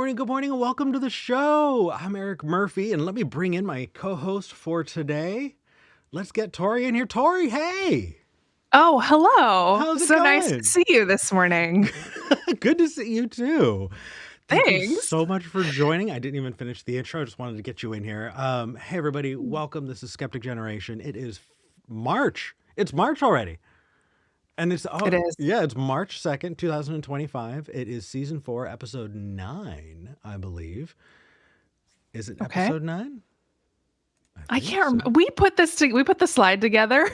morning, and welcome to the show. I'm Eric Murphy, and let me bring in my co-host for today. Let's get Tori in here. Tori, hey! Oh, hello. How's it So nice to going? see you this morning. Good to see you too. Thank you Thanks. so much for joining. I didn't even finish the intro. I just wanted to get you in here. Hey, everybody. Welcome. This is Skeptic Generation. It is March. It's March already. And it's It is. it's March 2nd, 2025. It is season 4, episode 9, I believe. Is it Okay. episode 9? I can't remember. We put the slide together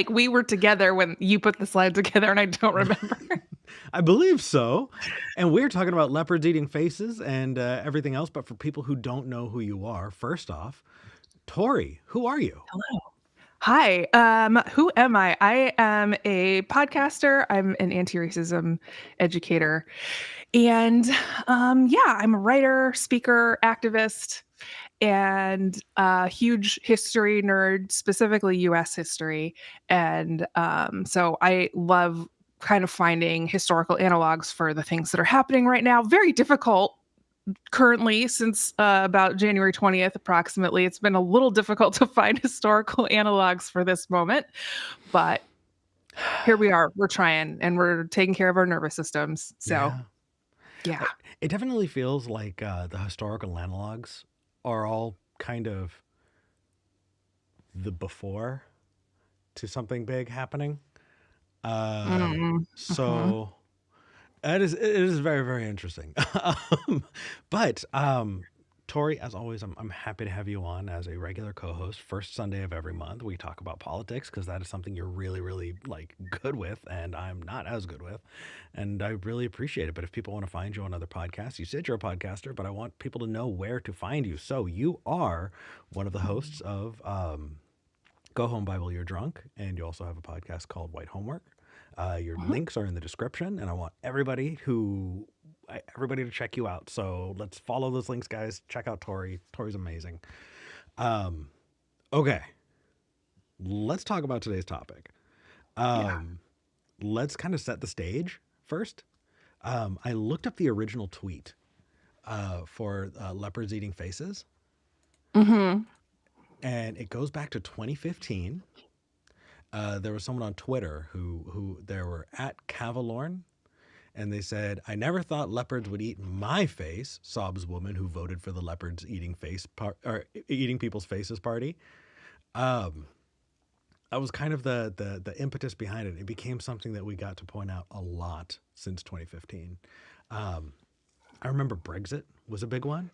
we were together when you put the slide together, and I don't remember. I believe so. And we're talking about leopards eating faces and everything else. But for people who don't know who you are, first off, Tori, who are you? Hello. Hi. Who am I? I am a podcaster. I'm an anti-racism educator. And I'm a writer, speaker, activist, and a huge history nerd, specifically US history. And so I love kind of finding historical analogs for the things that are happening right now. Very difficult currently since about January 20th, approximately. It's been a little difficult to find historical analogs for this moment, but here we are. We're trying, and we're taking care of our nervous systems. So, yeah. It definitely feels like the historical analogs are all kind of the before to something big happening. So it is very, very interesting. But Tori, as always, I'm happy to have you on as a regular co-host. First Sunday of every month, we talk about politics because that is something you're really, really good with, and I'm not as good with, and I really appreciate it. But if people want to find you on other podcasts, you said you're a podcaster, but I want people to know where to find you. So you are one of the hosts of Go Home Bible You're Drunk, and you also have a podcast called White Homework. Your links are in the description, and I want everybody to check you out. So let's follow those links, guys. Check out Tori. Tori's amazing. Okay, let's talk about today's topic. Let's kind of set the stage first. I looked up the original tweet for leopards eating faces, and it goes back to 2015. There was someone on Twitter who there were at Cavalorn, and they said, "I never thought leopards would eat my face," sobs woman who voted for the leopards eating eating people's faces party. That was kind of the impetus behind it. It became something that we got to point out a lot since 2015. I remember Brexit was a big one,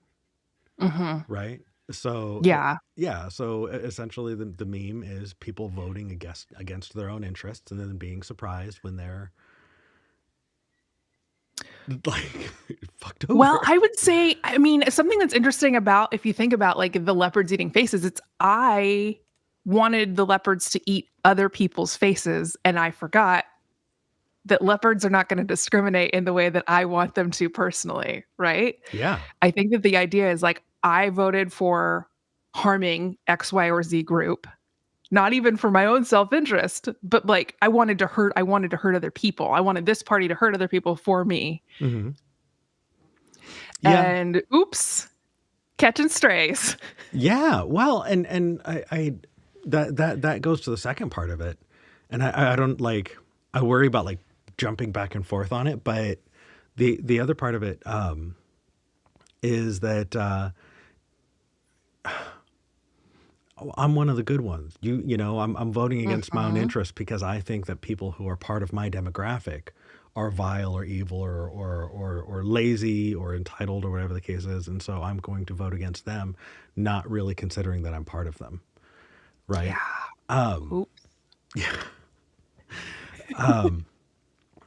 right? So so essentially the meme is people voting against their own interests and then being surprised when they're fucked over. Well, I would say, I mean, something that's interesting about, if you think about the leopards eating faces, I wanted the leopards to eat other people's faces, and I forgot that leopards are not going to discriminate in the way that I want them to personally, right? Yeah. I think that the idea is I voted for harming X, Y, or Z group, not even for my own self-interest, but I wanted to hurt other people. I wanted this party to hurt other people for me. Mm-hmm. Yeah. And oops, catching strays. Yeah. Well, and I that goes to the second part of it. And I don't I worry about jumping back and forth on it, but the other part of it is that I'm one of the good ones. I'm voting against my own interest because I think that people who are part of my demographic are vile or evil or lazy or entitled or whatever the case is, and so I'm going to vote against them, not really considering that I'm part of them, right? Yeah.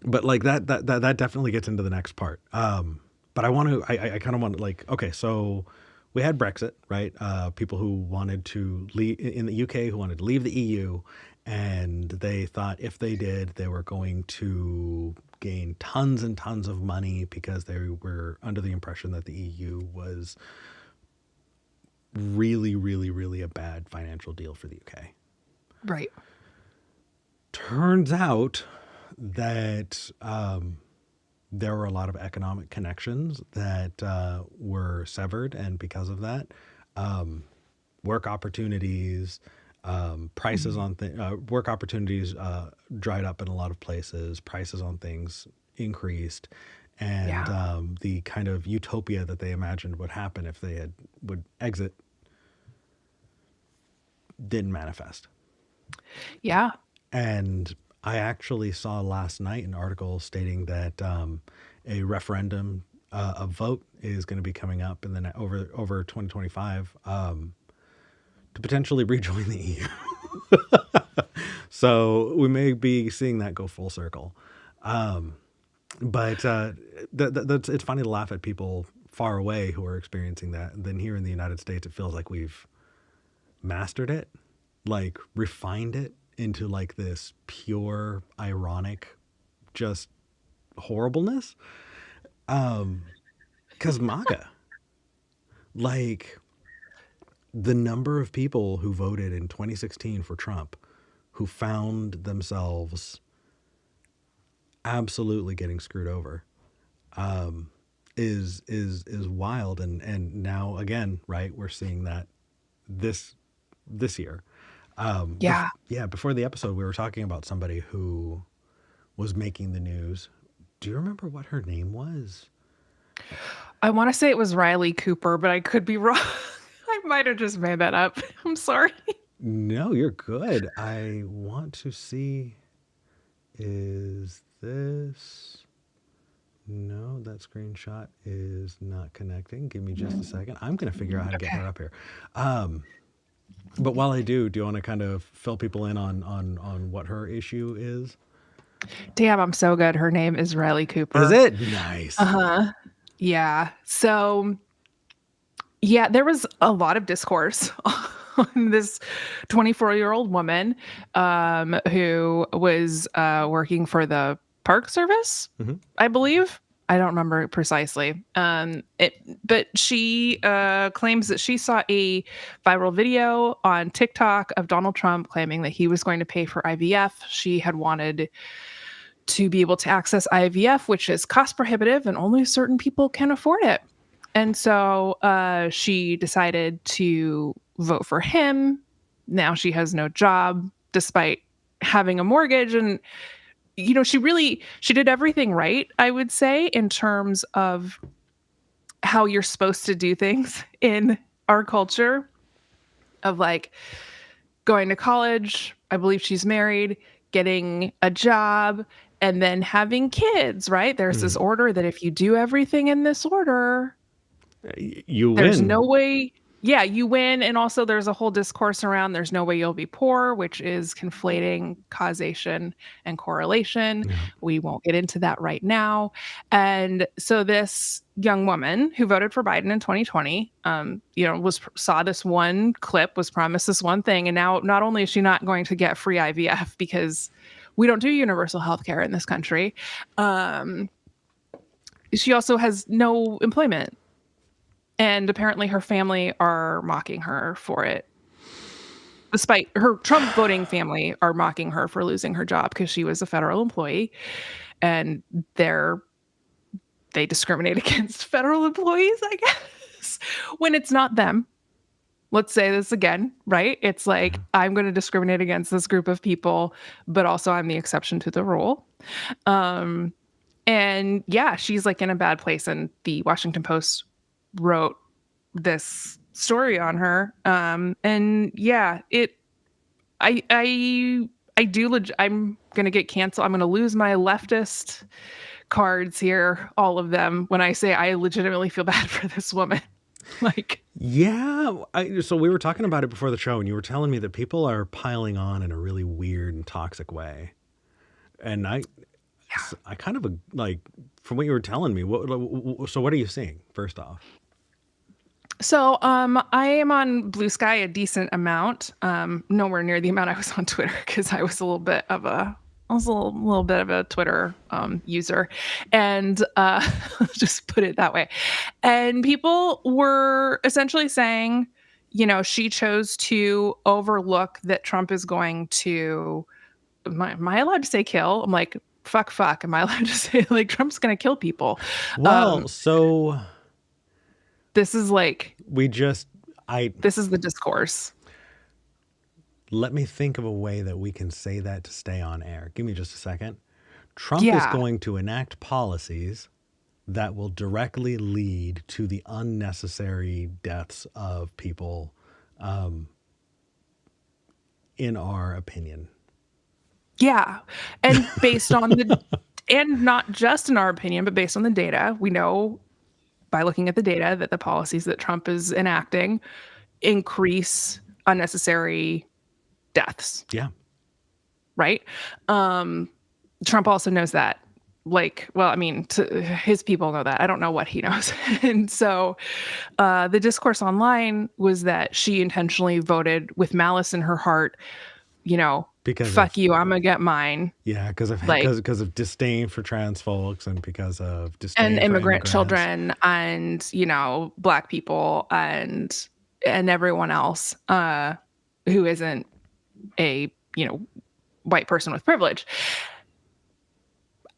But that definitely gets into the next part. But I kind of want to okay, so we had Brexit, right? People who wanted to leave in the UK, who wanted to leave the EU, and they thought if they did, they were going to gain tons and tons of money because they were under the impression that the EU was really, really, really a bad financial deal for the UK. Right. Turns out that there were a lot of economic connections that were severed, and because of that, work opportunities, prices Mhm. on work opportunities dried up in a lot of places. Prices on things increased, and Yeah. the kind of utopia that they imagined would happen if they would exit didn't manifest. Yeah. And I actually saw last night an article stating that a referendum, a vote is going to be coming up in the over 2025 to potentially rejoin the EU. So we may be seeing that go full circle. But that's it's funny to laugh at people far away who are experiencing that. And then here in the United States, it feels like we've mastered it, like refined it into like this pure, ironic, just horribleness. Because MAGA, like the number of people who voted in 2016 for Trump who found themselves absolutely getting screwed over is wild, and now again, right, we're seeing that this this year. Yeah. Yeah, before the episode, we were talking about somebody who was making the news. Do you remember what her name was? I want to say it was Riley Cooper, but I could be wrong. I might have just made that up. I'm sorry. No, you're good. I want to see. Is this. No, that screenshot is not connecting. Give me just a second. I'm going to figure out how to get Okay. her up here. But while I do you want to kind of fill people in on what her issue is? Damn, I'm so good. Her name is Riley Is Cooper. it nice? Uh-huh. Yeah. So, yeah, there was a lot of discourse on this 24-year-old woman who was working for the Park Service, Mm-hmm. I believe. I don't remember it precisely. But she claims that she saw a viral video on TikTok of Donald Trump claiming that he was going to pay for IVF. She had wanted to be able to access IVF, which is cost prohibitive and only certain people can afford it. And so she decided to vote for him. Now she has no job despite having a mortgage. And, she did everything right, I would say, in terms of how you're supposed to do things in our culture of like going to college. I believe she's married, getting a job, and then having kids, right? There's this Mm-hmm. order that if you do everything in this order, You there's win. no way. Yeah, you win. And also, there's a whole discourse around there's no way you'll be poor, which is conflating causation and correlation. Yeah. We won't get into that right now. And so, this young woman who voted for Biden in 2020, saw this one clip, was promised this one thing. And now, not only is she not going to get free IVF because we don't do universal health care in this country, she also has no employment. And apparently her family are mocking her for it. Despite her Trump voting family are mocking her for losing her job because she was a federal employee, and they discriminate against federal employees, I guess, when it's not them. Let's say this again, right? It's like, I'm going to discriminate against this group of people, but also I'm the exception to the rule. Um, and yeah, she's like in a bad place. And the Washington Post wrote this story on her. And yeah, I'm going to get canceled. I'm going to lose my leftist cards here, all of them, when I say I legitimately feel bad for this woman. Like, Yeah. So we were talking about it before the show, and you were telling me that people are piling on in a really weird and toxic way. And I kind of like, from what you were telling me, so what are you seeing first off? so I am on Blue Sky a decent amount. Nowhere near the amount I was on Twitter because I was a little bit of a Twitter user, and just put it that way. And people were essentially saying, she chose to overlook that Trump is going to. Am I allowed to say kill? I'm like, fuck. Am I allowed to say like Trump's going to kill people? Well, so This is like, we just, this is the discourse. let me think of a way that we can say that to stay on air. Give me just a second. Trump is Yeah. going to enact policies that will directly lead to the unnecessary deaths of people, in our opinion. Yeah. And based on the, and not just in our opinion, but based on the data, we know by looking at the data that the policies that Trump is enacting increase unnecessary deaths, Yeah. right? Trump also knows that. Like, well, I mean, his people know that. I don't know what he knows. And so the discourse online was that she intentionally voted with malice in her heart, you know, Because fuck of, you, I'm gonna get mine. yeah, Like, because of disdain for trans folks and because of and disdain for immigrant immigrants. children and, Black people and everyone else who isn't a, white person with privilege.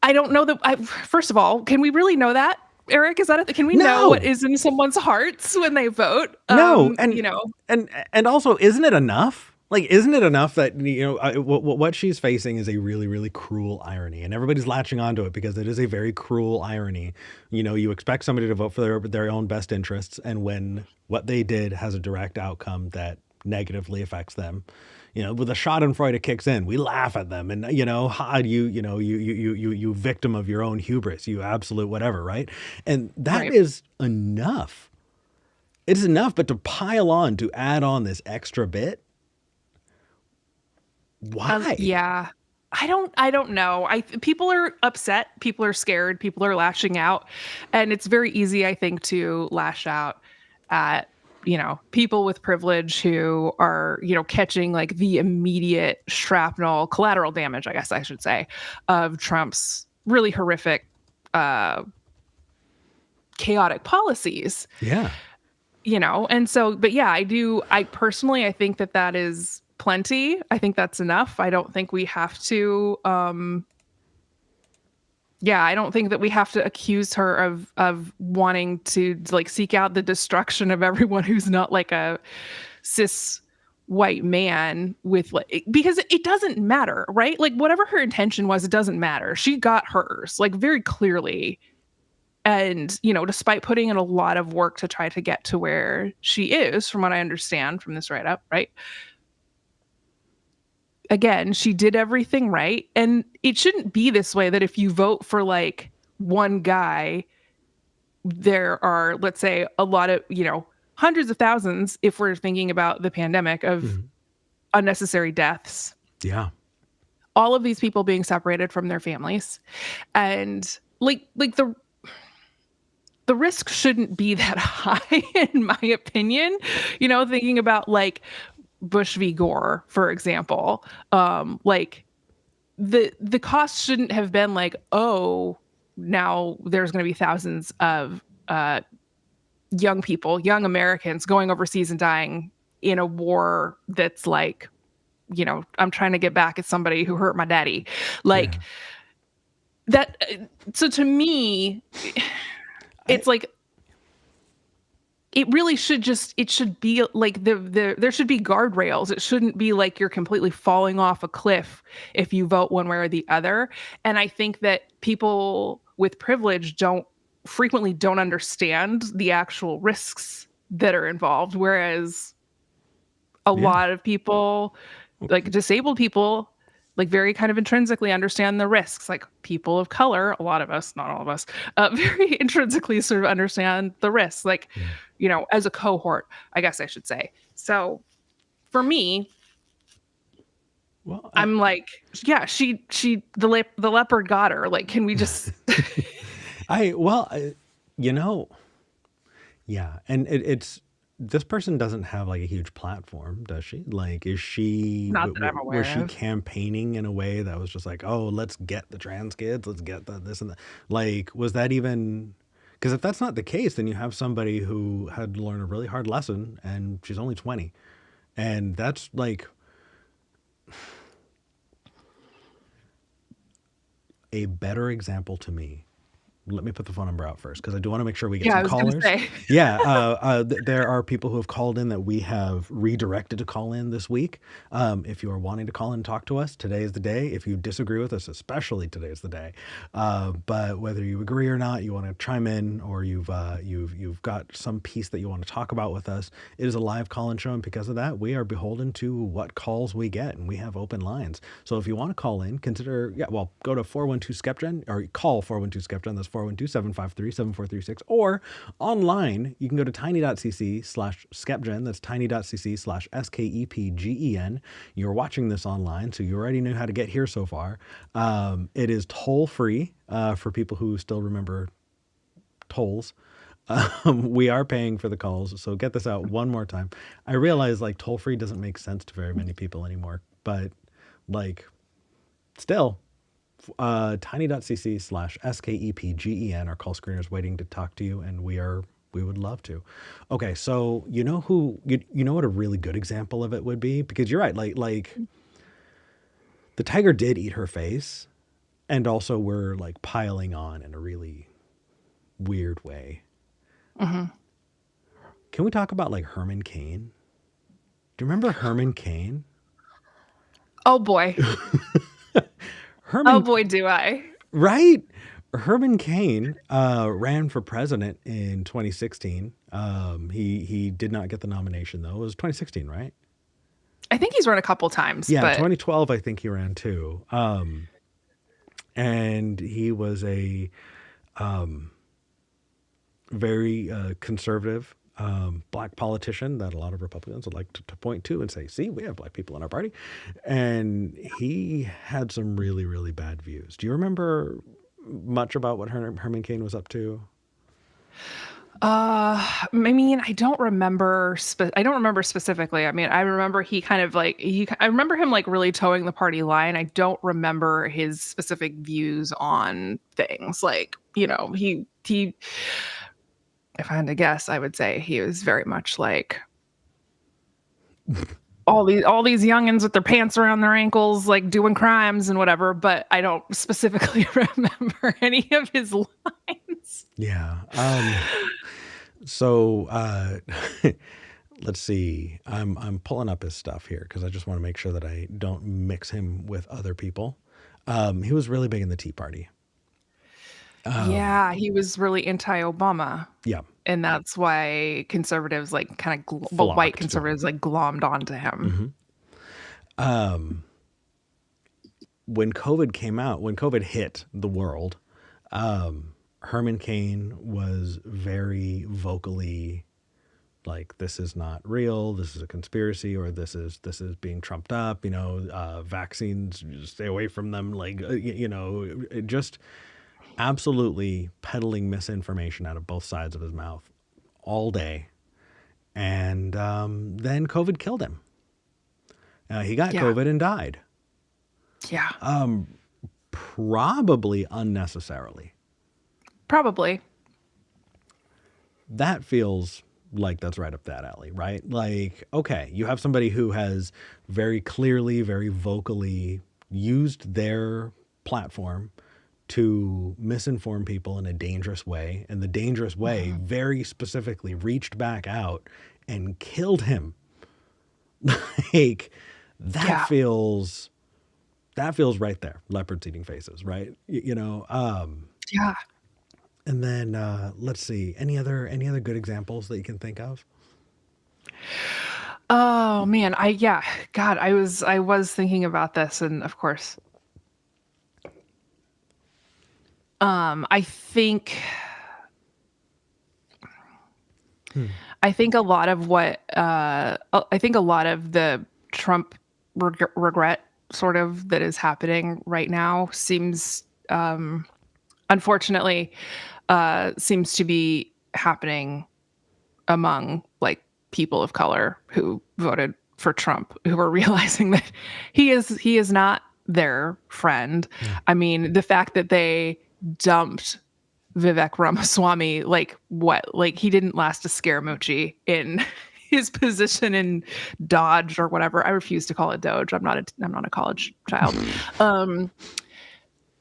I don't know that. First of all, can we really know that, Eric? Is that can we know what No, is in someone's hearts when they vote? no, and also, isn't it enough? Like, isn't it enough that what she's facing is a really, really cruel irony, and everybody's latching onto it because it is a very cruel irony. You expect somebody to vote for their own best interests, and when what they did has a direct outcome that negatively affects them, with a Schadenfreude it kicks in. We laugh at them, and you victim of your own hubris, you absolute whatever, right? And that Right. is enough. It is enough, but to pile on, to add on this extra bit, why? Yeah. I don't know. People are upset, people are scared, people are lashing out, and it's very easy, I think, to lash out at, people with privilege who are, catching like the immediate shrapnel collateral damage, I guess I should say, of Trump's really horrific chaotic policies. Yeah. And so, but yeah, I personally, I think that is plenty. I think that's enough. I don't think we have to, yeah, I don't think that we have to accuse her of wanting to like seek out the destruction of everyone who's not like a cis white man with like, because it doesn't matter, right? Like whatever her intention was, it doesn't matter. She got hers like very clearly. And, despite putting in a lot of work to try to get to where she is, from what I understand from this write-up, right? Again, she did everything right. And it shouldn't be this way that if you vote for like one guy, there are, let's say, a lot of, hundreds of thousands, if we're thinking about the pandemic, of unnecessary deaths. Yeah. All of these people being separated from their families. And like the risk shouldn't be that high, in my opinion. Thinking about like Bush v. Gore, for example, like the cost shouldn't have been like, oh, now there's going to be thousands of young people, young Americans going overseas and dying in a war that's like, I'm trying to get back at somebody who hurt my daddy. Like Yeah. that. So to me, it's like, it really should it should be like there should be guardrails. It shouldn't be like you're completely falling off a cliff if you vote one way or the other. And I think that people with privilege frequently don't understand the actual risks that are involved. Whereas a Yeah. lot of people, like disabled people, like very kind of intrinsically understand the risks. Like people of color, a lot of us, not all of us, very intrinsically sort of understand the risks. Like, as a cohort, I guess I should say. So for me, Well, I'm like, yeah, the leopard got her. Like, can we just? yeah, and it's this person doesn't have like a huge platform, does she? Like, is she Not that I'm was aware she of. campaigning in a way that was just like, oh, let's get the trans kids, let's get the this and that? Like, was that even? Because if that's not the case, then you have somebody who had to learn a really hard lesson, and she's only 20, and that's like, a better example to me. Let me put the phone number out first because I do want to make sure we get Yeah, some I was gonna callers. say. Yeah, there are people who have called in that we have redirected to call in this week. If you are wanting to call in and talk to us, today is the day. If you disagree with us, especially today is the day. But whether you agree or not, you want to chime in, or you've got some piece that you want to talk about with us. It is a live call-in show, and because of that, we are beholden to what calls we get, and we have open lines. So if you want to call in, go to 412-SKEPGEN or call 412-SKEPGEN. That's 412-753-7436, or online you can go to tiny.cc/skepgen. That's tiny.cc/skepgen. You're watching this online, so you already know how to get here so far. It is toll free for people who still remember tolls. We are paying for the calls, so get this out one more time. I realize like toll free doesn't make sense to very many people anymore, but like still, tiny.cc/skepgen. Our call screeners waiting to talk to you, and we would love to. Okay, so you know what a really good example of it would be, because you're right, like the tiger did eat her face, and also we're like piling on in a really weird way. Can we talk about like Herman Cain? Do you remember Herman Cain? Oh boy. Oh Herman, boy, do I. right? Herman Cain ran for president in 2016. He did not get the nomination though. It was 2016, right? I think he's run a couple times, Yeah, but 2012 I think he ran too. And he was a very conservative black politician that a lot of Republicans would like to point to and say, see, we have black people in our party. And he had some really, really bad views. Do you remember much about what Herman Cain was up to? I mean, I don't remember specifically. I mean, I remember he kind of like I remember him like really towing the party line. I don't remember his specific views on things. Like, he if I had to guess, I would say he was very much like all these youngins with their pants around their ankles, like doing crimes and whatever, but I don't specifically remember any of his lines. Yeah. So let's see. I'm pulling up his stuff here because I just want to make sure that I don't mix him with other people. He was really big in the Tea Party. Yeah, he was really anti-Obama. Yeah. And that's why conservatives like kind of white conservatives like glommed onto him. When COVID hit the world, Herman Cain was very vocally like, this is not real, this is a conspiracy, or this is being trumped up, vaccines, stay away from them, like, just absolutely peddling misinformation out of both sides of his mouth all day. And then COVID killed him. He got COVID and died. Yeah. Probably unnecessarily. Probably. That feels like that's right up that alley, right? Like, okay, you have somebody who has very clearly, very vocally used their platform to misinform people in a dangerous way, and the dangerous way very specifically reached back out and killed him. Like, that feels right there. Leopards eating faces, right? Yeah. And then let's see, any other good examples that you can think of? Oh man, God, I was thinking about this, and of course, I think a lot of the Trump regret sort of that is happening right now seems, unfortunately, seems to be happening among like people of color who voted for Trump, who are realizing that he is not their friend. Yeah. I mean, the fact that they dumped Vivek Ramaswamy, like he didn't last a Scaramucci in his position in Dodge or whatever. I refuse to call it Doge. I'm not a college child.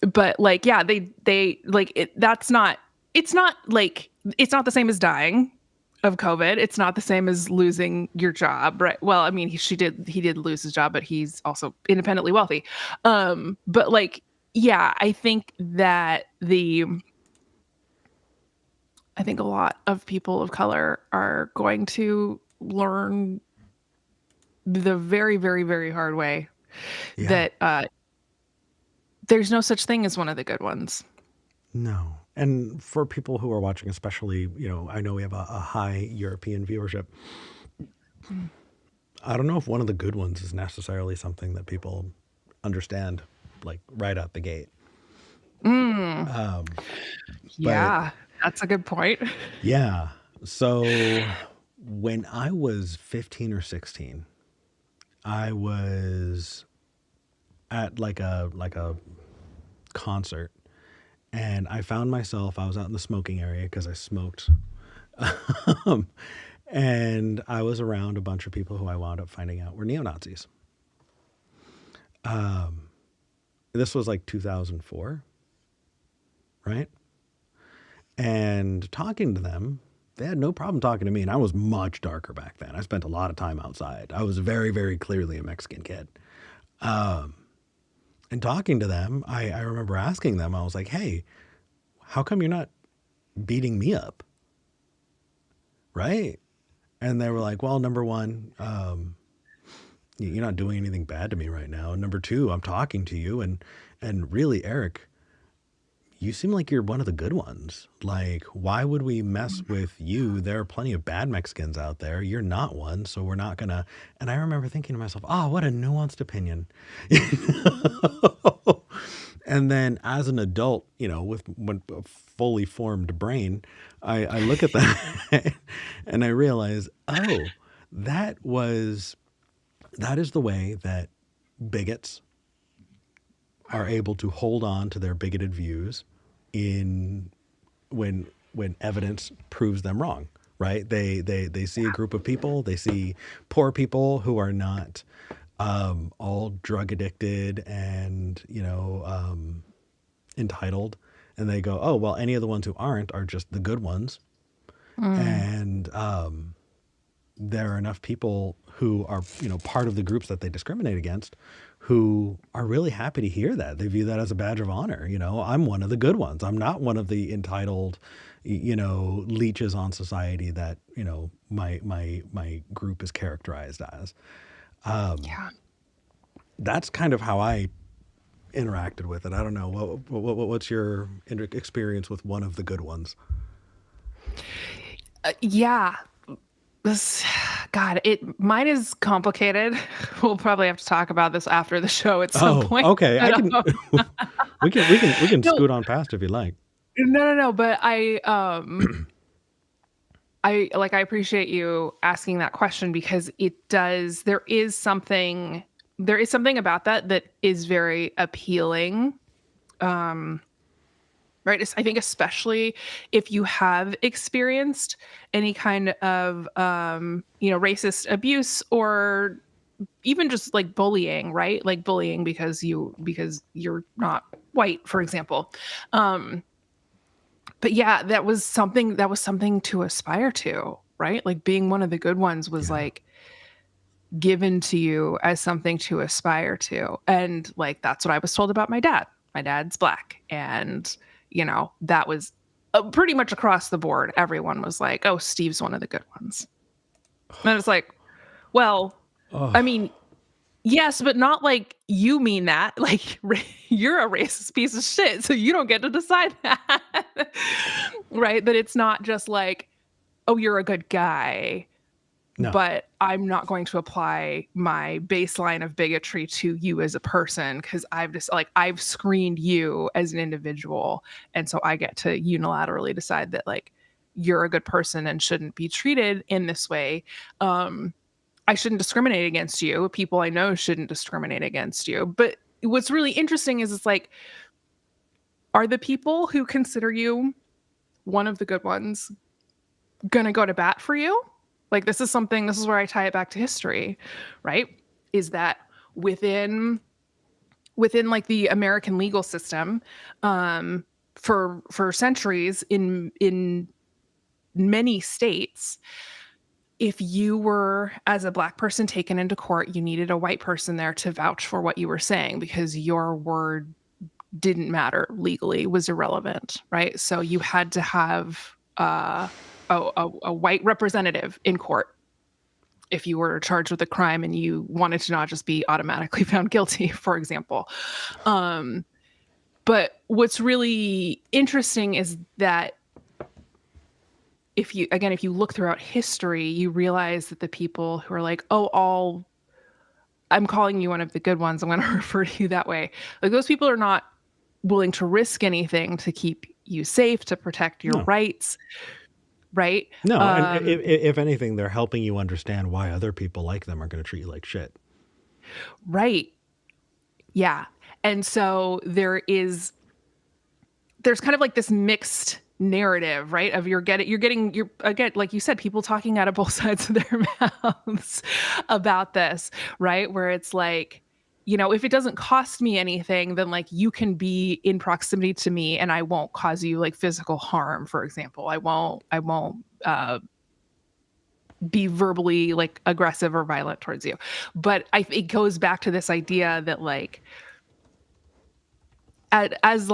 but like, yeah, they like it. That's not. It's not like it's not the same as dying of COVID. It's not the same as losing your job, right? Well, I mean, he did lose his job, but he's also independently wealthy. But like, yeah, I think a lot of people of color are going to learn the very, very, very hard way Yeah. that there's no such thing as one of the good ones. No. And for people who are watching, especially, I know we have a high European viewership. Mm. I don't know if one of the good ones is necessarily something that people understand, like right out the gate. Mm. But Yeah, that's a good point. yeah. So when I was 15 or 16, I was at like a concert, and I found myself, I was out in the smoking area because I smoked. um, and I was around a bunch of people who I wound up finding out were neo-Nazis. This was like 2004, right? And talking to them, they had no problem talking to me. And I was much darker back then. I spent a lot of time outside. I was very, very clearly a Mexican kid. And talking to them, I remember asking them, I was like, hey, how come you're not beating me up? Right? And they were like, well, number one, you're not doing anything bad to me right now. And number two, I'm talking to you. And really, Eric, you seem like you're one of the good ones. Like, why would we mess with you? There are plenty of bad Mexicans out there. You're not one, so we're not gonna. And I remember thinking to myself, oh, what a nuanced opinion. And then as an adult, with a fully formed brain, I look at that and I realize, oh, that is the way that bigots are able to hold on to their bigoted views in when evidence proves them wrong, right? They see a group of people, they see poor people who are not all drug addicted and entitled, and they go, oh well, any of the ones who aren't are just the good ones. Mm. And there are enough people who are part of the groups that they discriminate against who are really happy to hear that. They view that as a badge of honor. I'm one of the good ones. I'm not one of the entitled leeches on society that my group is characterized as. Yeah. That's kind of how I interacted with it. I don't know what's your experience with one of the good ones. Yeah. This, God, mine is complicated. We'll probably have to talk about this after the show at some Oh, point. okay. I can we can No, scoot on past if you like. no. But I appreciate you asking that question because there is something about that is very appealing. Um, right. I think especially if you have experienced any kind of racist abuse or even just like bullying, right? Like bullying because you're not white, for example. Um, but yeah, that was something to aspire to, right? Like being one of the good ones was Yeah. like given to you as something to aspire to. And like that's what I was told about my dad. My dad's black. And that was pretty much across the board. Everyone was like, "Oh, Steve's one of the good ones." And it's like, well, I Oh, mean, yes, but not like you mean that. Like you're a racist piece of shit, so you don't get to decide that. Right? That it's not just like, "Oh, you're a good guy, no. but I'm not going to apply my baseline of bigotry to you as a person because I've screened you as an individual, and so I get to unilaterally decide that like you're a good person and shouldn't be treated in this way. Um, I shouldn't discriminate against you. People I know shouldn't discriminate against you." But what's really interesting is it's like, are the people who consider you one of the good ones gonna go to bat for you? Like this is where I tie it back to history, right? Is that within within like the American legal system, for centuries in many states, if you were, as a Black person, taken into court, you needed a white person there to vouch for what you were saying because your word didn't matter legally, was irrelevant, right? So you had to have a white representative in court if you were charged with a crime and you wanted to not just be automatically found guilty, for example. But what's really interesting is that if you look throughout history, you realize that the people who are like, oh, I'm calling you one of the good ones, I'm going to refer to you that way. Like, those people are not willing to risk anything to keep you safe, to protect your rights, right? No, and if anything, they're helping you understand why other people like them are going to treat you like shit. Right. Yeah. And so there's kind of like this mixed narrative, right? Of you're getting, again, like you said, people talking out of both sides of their mouths about this, right? Where it's like, if it doesn't cost me anything, then like you can be in proximity to me and I won't cause you like physical harm, for example. I won't be verbally like aggressive or violent towards you. But it goes back to this idea that like, as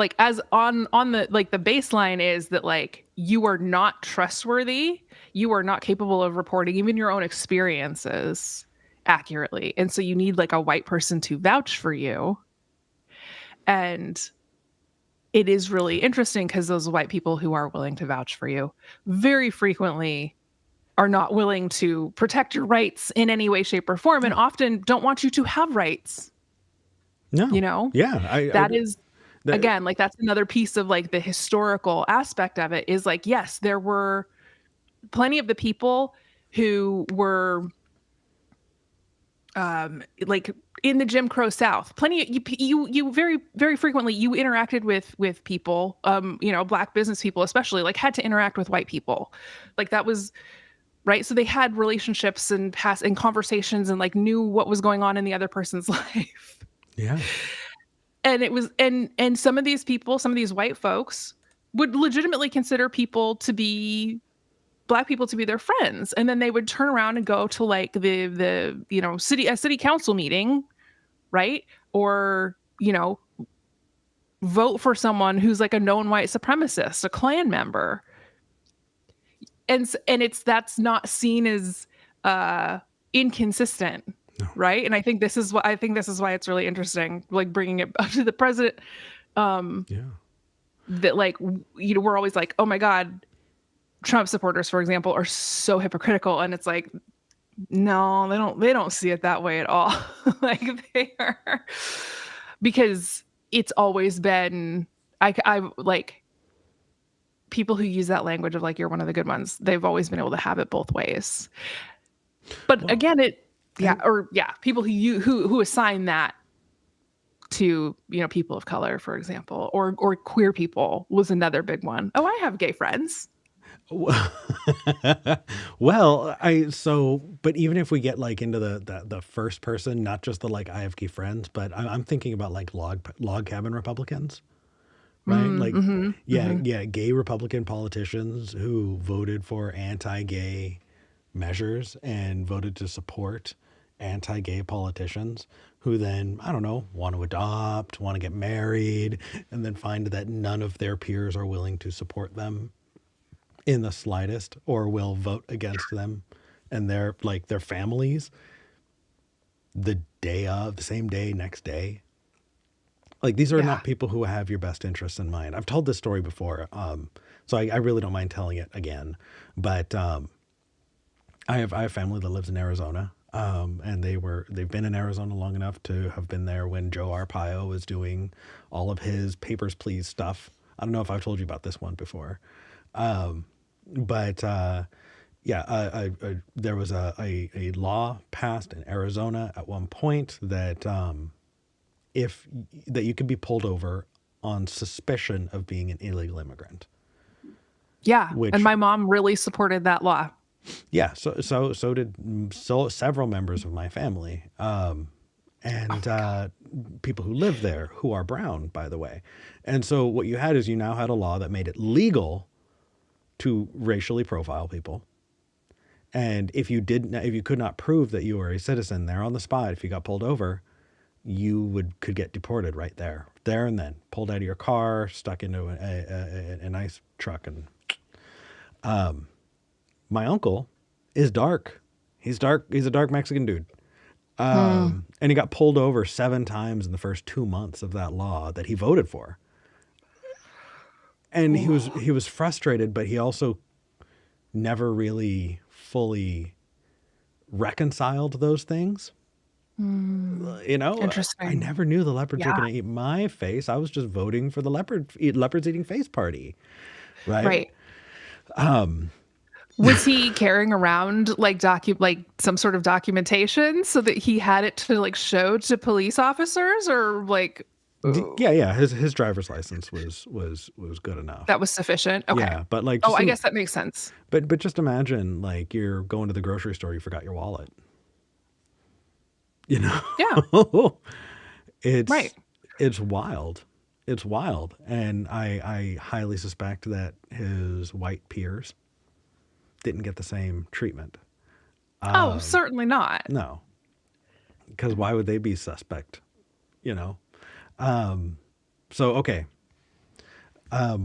on the like the baseline is that like you are not trustworthy, you are not capable of reporting even your own experiences accurately, and so you need like a white person to vouch for you. And it is really interesting because those white people who are willing to vouch for you very frequently are not willing to protect your rights in any way, shape, or form, and often don't want you to have rights. No. Yeah. Again, like that's another piece of like the historical aspect of it is like, yes, there were plenty of the people who were like in the Jim Crow South. You very, very frequently you interacted with people, Black business people especially, like had to interact with white people. Like that was right. So they had relationships and conversations and like knew what was going on in the other person's life. Yeah. And it was, and some of these people, some of these white folks would legitimately consider Black people to be their friends. And then they would turn around and go to like the city council meeting, right? Or, vote for someone who's like a known white supremacist, a Klan member. And that's not seen as inconsistent. No. Right. And I think this is why it's really interesting, like bringing it up to the president. That like, we're always like, oh my God, Trump supporters, for example, are so hypocritical. And it's like, no, they don't see it that way at all. Like they are, because it's always been, I like people who use that language of like, you're one of the good ones. They've always been able to have it both ways. But again, people who assign that to people of color, for example, or queer people was another big one. Oh, I have gay friends. Well, but even if we get like into the first person, not just the like I have gay friends, but I'm thinking about like log cabin Republicans, right? Gay Republican politicians who voted for anti-gay measures and voted to support anti-gay politicians who then, I don't know, want to adopt, want to get married, and then find that none of their peers are willing to support them in the slightest or will vote against them and their families the same day, next day. Like these are not people who have your best interests in mind. I've told this story before, so I really don't mind telling it again. But I have family that lives in Arizona, and they've been in Arizona long enough to have been there when Joe Arpaio was doing all of his Papers, Please stuff. I don't know if I've told you about this one before, but there was a law passed in Arizona at one point that that you could be pulled over on suspicion of being an illegal immigrant. Yeah, and my mom really supported that law. Yeah, so did several members of my family, and people who live there who are brown, by the way. And so what you had is you now had a law that made it legal to racially profile people. And if you could not prove that you were a citizen there on the spot, if you got pulled over, you could get deported right there and then, pulled out of your car, stuck into a nice truck. And my uncle is dark. He's dark. He's a dark Mexican dude. And he got pulled over 7 times in the first 2 months of that law that he voted for. And he was frustrated, but he also never really fully reconciled those things. You know, Interesting. I never knew the leopards were going to eat my face. I was just voting for the leopards eating face party. Right. Was he carrying around like some sort of documentation so that he had it to like show to police officers, or like? Yeah. His driver's license was good enough. That was sufficient. Okay. Yeah, but like, I guess that makes sense. But just imagine, like, you're going to the grocery store, you forgot your wallet. You know? Yeah. It's wild. It's wild. And I highly suspect that his white peers didn't get the same treatment. Certainly not. No. Because why would they be suspect? You know? So, okay. Are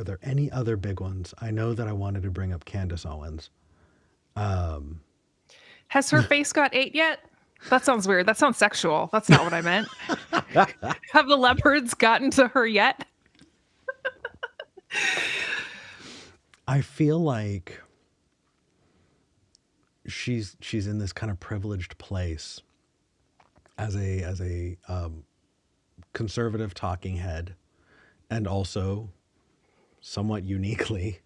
there any other big ones? I know that I wanted to bring up Candace Owens. Has her face got ate yet? That sounds weird. That sounds sexual. That's not what I meant. Have the leopards gotten to her yet? I feel like she's in this kind of privileged place as a conservative talking head, and also somewhat uniquely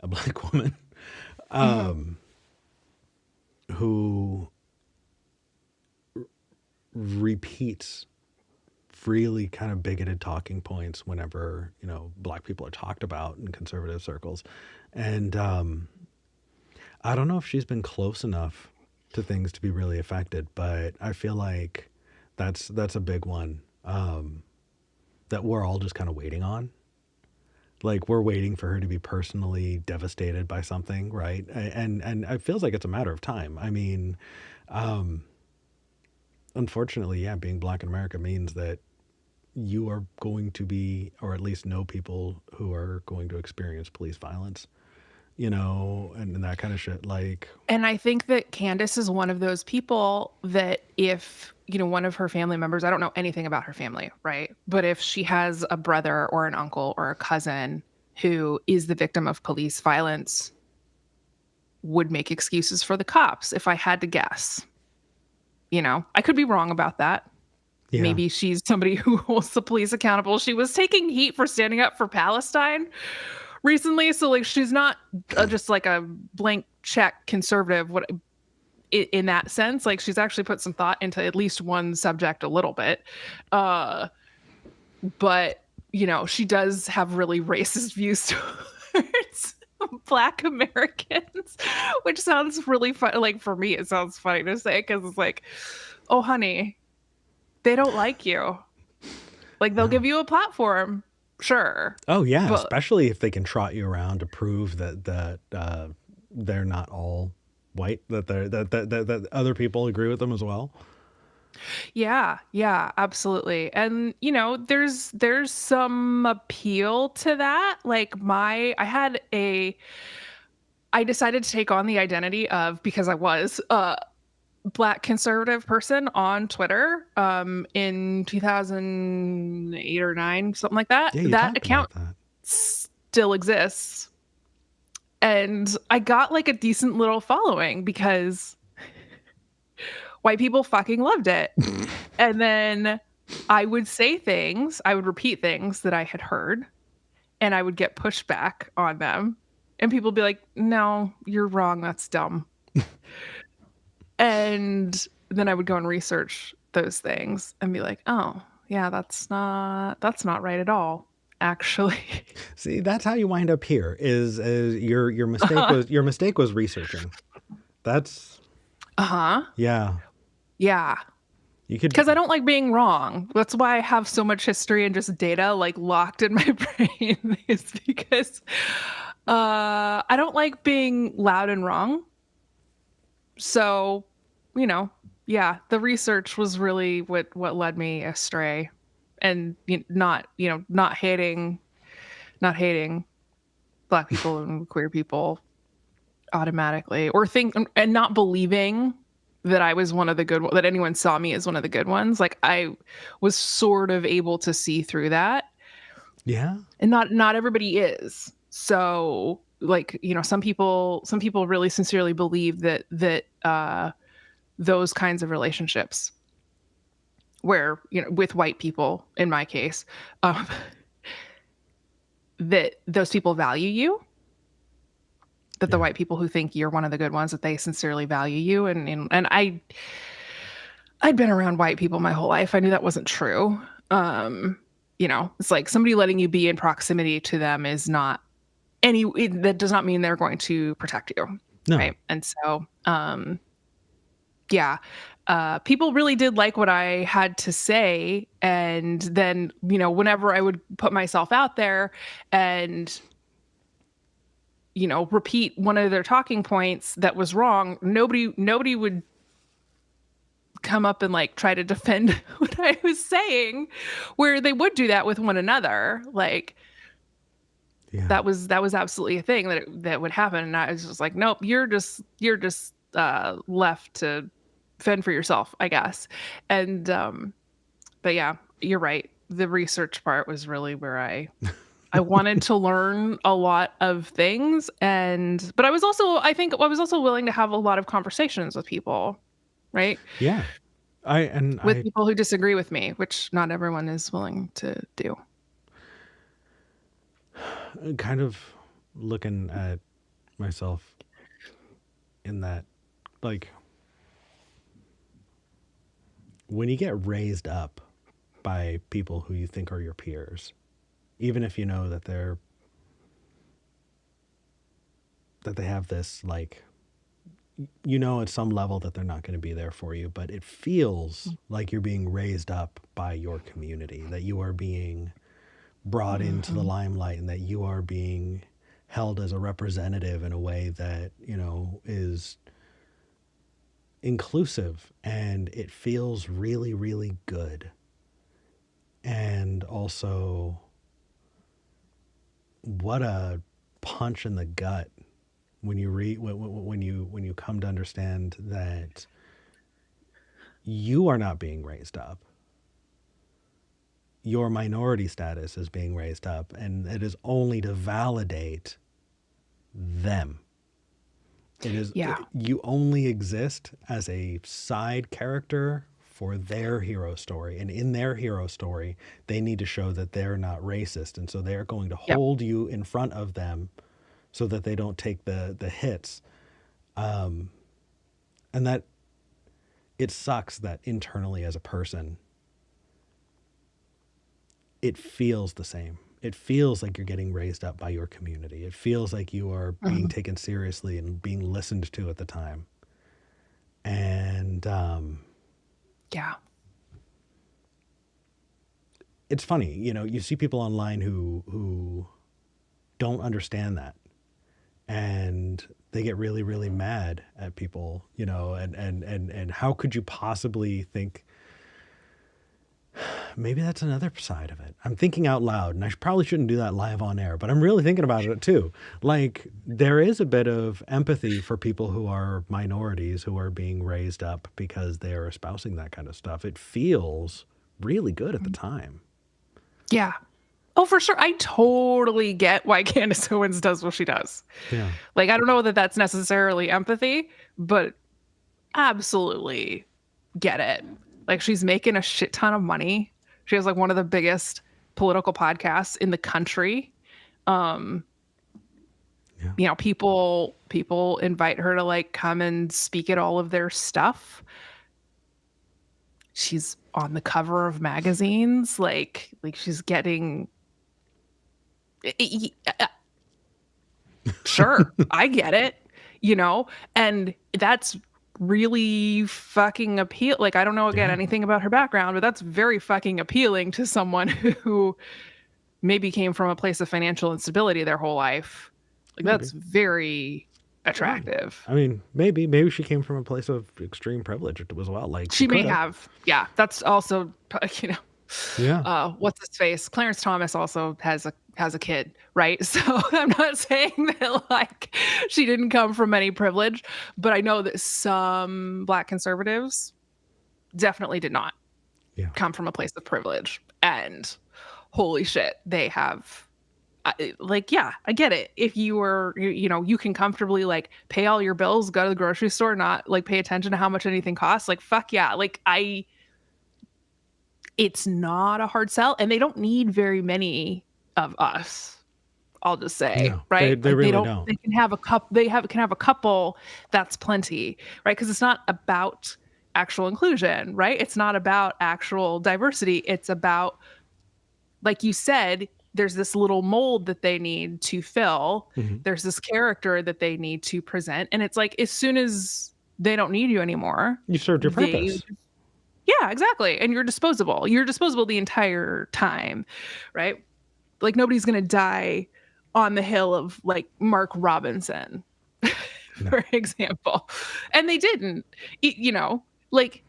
a Black woman, who repeats really kind of bigoted talking points whenever, you know, Black people are talked about in conservative circles. And I don't know if she's been close enough to things to be really affected, but I feel like that's a big one that we're all just kind of waiting on. Like, we're waiting for her to be personally devastated by something, right? And it feels like it's a matter of time. I mean, unfortunately, yeah, being Black in America means that you are going to be, or at least know people who are going to experience police violence, you know, and that kind of shit. Like, and I think that Candace is one of those people that if, you know, one of her family members, I don't know anything about her family, right? But if she has a brother or an uncle or a cousin who is the victim of police violence, would make excuses for the cops, if I had to guess. You know, I could be wrong about that. Yeah. Maybe she's somebody who holds the police accountable. She was taking heat for standing up for Palestine recently. So like, she's not just like a blank check conservative in that sense. Like, she's actually put some thought into at least one subject a little bit. But, you know, she does have really racist views towards Black Americans, which sounds really fun. Like, for me, it sounds funny to say, because it's like, oh, honey, they don't like you. Like, they'll give you a platform, sure. Oh yeah, but especially if they can trot you around to prove that they're not all white, that other people agree with them as well. Yeah, absolutely. And you know, there's some appeal to that. Like, I decided to take on the identity of, because I was Black conservative person on Twitter in 2008 or 9, something like that. Yeah, that account still exists. And I got like a decent little following because white people fucking loved it. And then I would say things, I would repeat things that I had heard, and I would get pushback on them. And people would be like, no, you're wrong. That's dumb. And then I would go and research those things and be like, oh, yeah, that's not right at all, actually. See, that's how you wind up here. Is your mistake was researching. That's yeah. Yeah. You could, Because I don't like being wrong. That's why I have so much history and just data like locked in my brain, is because I don't like being loud and wrong. So, you know, yeah, the research was really what led me astray, and not hating Black people and queer people automatically, or think and not believing that I was one of the that anyone saw me as one of the good ones. Like I was sort of able to see through that, yeah, and not everybody is. So like, some people really sincerely believe that those kinds of relationships where, with white people in my case, um, that those people value you, that the yeah, white people who think you're one of the good ones, that they sincerely value you. And I'd been around white people my whole life. I knew that wasn't true. It's like somebody letting you be in proximity to them is not that does not mean they're going to protect you. no, Right. And so, yeah, people really did like what I had to say. And then, whenever I would put myself out there and, repeat one of their talking points that was wrong, nobody would come up and like try to defend what I was saying, where they would do that with one another. Like yeah, that was absolutely a thing that would happen. And I was just like, nope, you're just left to fend for yourself, I guess. And but yeah, you're right. The research part was really where I wanted to learn a lot of things. But I think I was also willing to have a lot of conversations with people, right? yeah. With I people who disagree with me, which not everyone is willing to do. kind of looking at myself in that, like, when you get raised up by people who you think are your peers, even if you know that they have this, like, at some level that they're not going to be there for you, but it feels like you're being raised up by your community, that you are being brought into the Mhm. limelight, and that you are being held as a representative in a way that, is inclusive, and it feels really, really good. And also, what a punch in the gut when you read when you come to understand that you are not being raised up. Your minority status is being raised up, and it is only to validate them. Yeah. You only exist as a side character for their hero story, and in their hero story they need to show that they're not racist, and so they're going to Yep. hold you in front of them so that they don't take the hits. And that it sucks that internally as a person it feels the same. It feels like you're getting raised up by your community. It feels like you are being Mhm. taken seriously and being listened to at the time. And Yeah. it's funny, you see people online who don't understand that, and they get really, really mad at people, and how could you possibly think. Maybe that's another side of it. I'm thinking out loud, and I probably shouldn't do that live on air, but I'm really thinking about it too. Like, there is a bit of empathy for people who are minorities who are being raised up because they are espousing that kind of stuff. It feels really good at the time. Yeah. Oh, for sure. I totally get why Candace Owens does what she does. Yeah. Like, I don't know that that's necessarily empathy, but absolutely get it. Like, she's making a shit ton of money. She has like one of the biggest political podcasts in the country. Um, Yeah. people invite her to like come and speak at all of their stuff. She's on the cover of magazines, like she's getting sure, I get it, and that's really fucking appeal. Like, I don't know, again, Yeah. anything about her background, but that's very fucking appealing to someone who maybe came from a place of financial instability their whole life. Like, Maybe. that's very Oh, attractive. I mean, maybe she came from a place of extreme privilege as well. Like she She may could have. have. Yeah, that's also, you know, Yeah. what's his face? Clarence Thomas also has a kid, right? So I'm not saying that like she didn't come from any privilege, but I know that some Black conservatives definitely did not Yeah. come from a place of privilege. And holy shit, they have like, yeah, I get it. If you were, you know, you can comfortably like pay all your bills, go to the grocery store, not like pay attention to how much anything costs. Like, fuck yeah. Like, it's not a hard sell, and they don't need very many of us. I'll just say, No, right? they Like, really don't. they can have a cup, can have a couple, that's plenty, right? Because it's not about actual inclusion, right? It's not about actual diversity. It's about, like you said, there's this little mold that they need to fill. Mhm. There's this character that they need to present. And it's like, as soon as they don't need you anymore, You served your they, purpose. yeah, exactly. And you're disposable. You're disposable the entire time, right? Like, nobody's going to die on the hill of like Mark Robinson, No. for example. And they didn't, you know, like,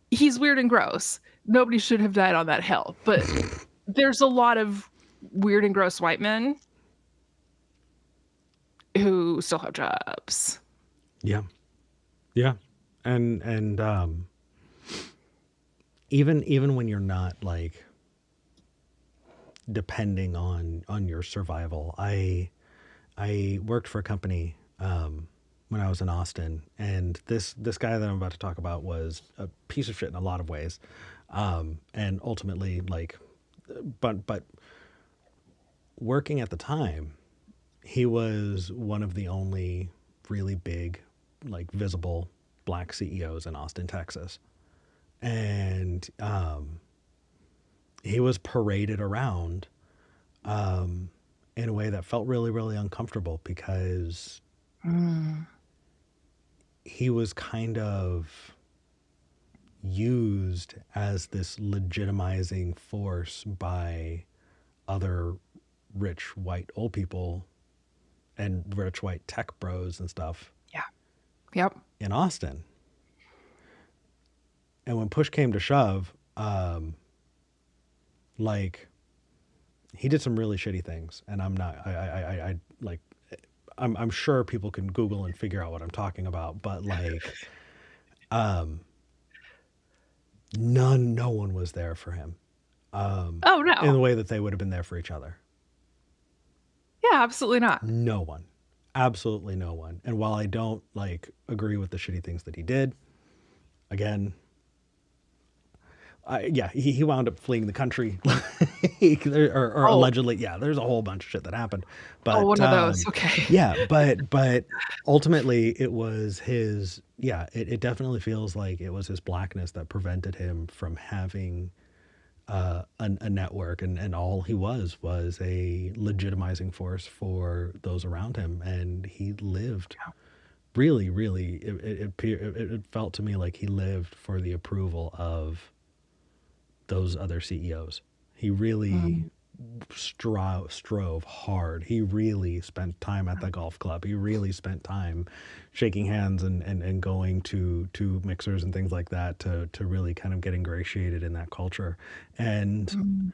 he's weird and gross. Nobody should have died on that hill. But there's a lot of weird and gross white men who still have jobs. Yeah. Yeah. And even when you're not like depending on your survival. I worked for a company when I was in Austin, and this guy that I'm about to talk about was a piece of shit in a lot of ways, and ultimately like, but working at the time, he was one of the only really big, like visible black CEOs in Austin, Texas, and he was paraded around in a way that felt really, really uncomfortable because Mm. he was kind of used as this legitimizing force by other rich white old people and rich white tech bros and stuff Yeah. Yep. in Austin. And when push came to shove, like he did some really shitty things, and I'm not, I like, I'm sure people can Google and figure out what I'm talking about, but like, no one was there for him, Oh, in no. the way that they would have been there for each other. Yeah, absolutely not. No one, absolutely no one. And while I don't like agree with the shitty things that he did, again, yeah, he wound up fleeing the country, or Oh, allegedly. Yeah, there's a whole bunch of shit that happened, oh, but one of those. Okay. yeah, but ultimately it was his. Yeah, it definitely feels like it was his blackness that prevented him from having a network, and all he was a legitimizing force for those around him, and he lived really, really. It felt to me like he lived for the approval of those other CEOs. He really Mm. strove hard. He really spent time at the golf club. He really spent time shaking hands and going to mixers and things like that to really kind of get ingratiated in that culture. And Mm.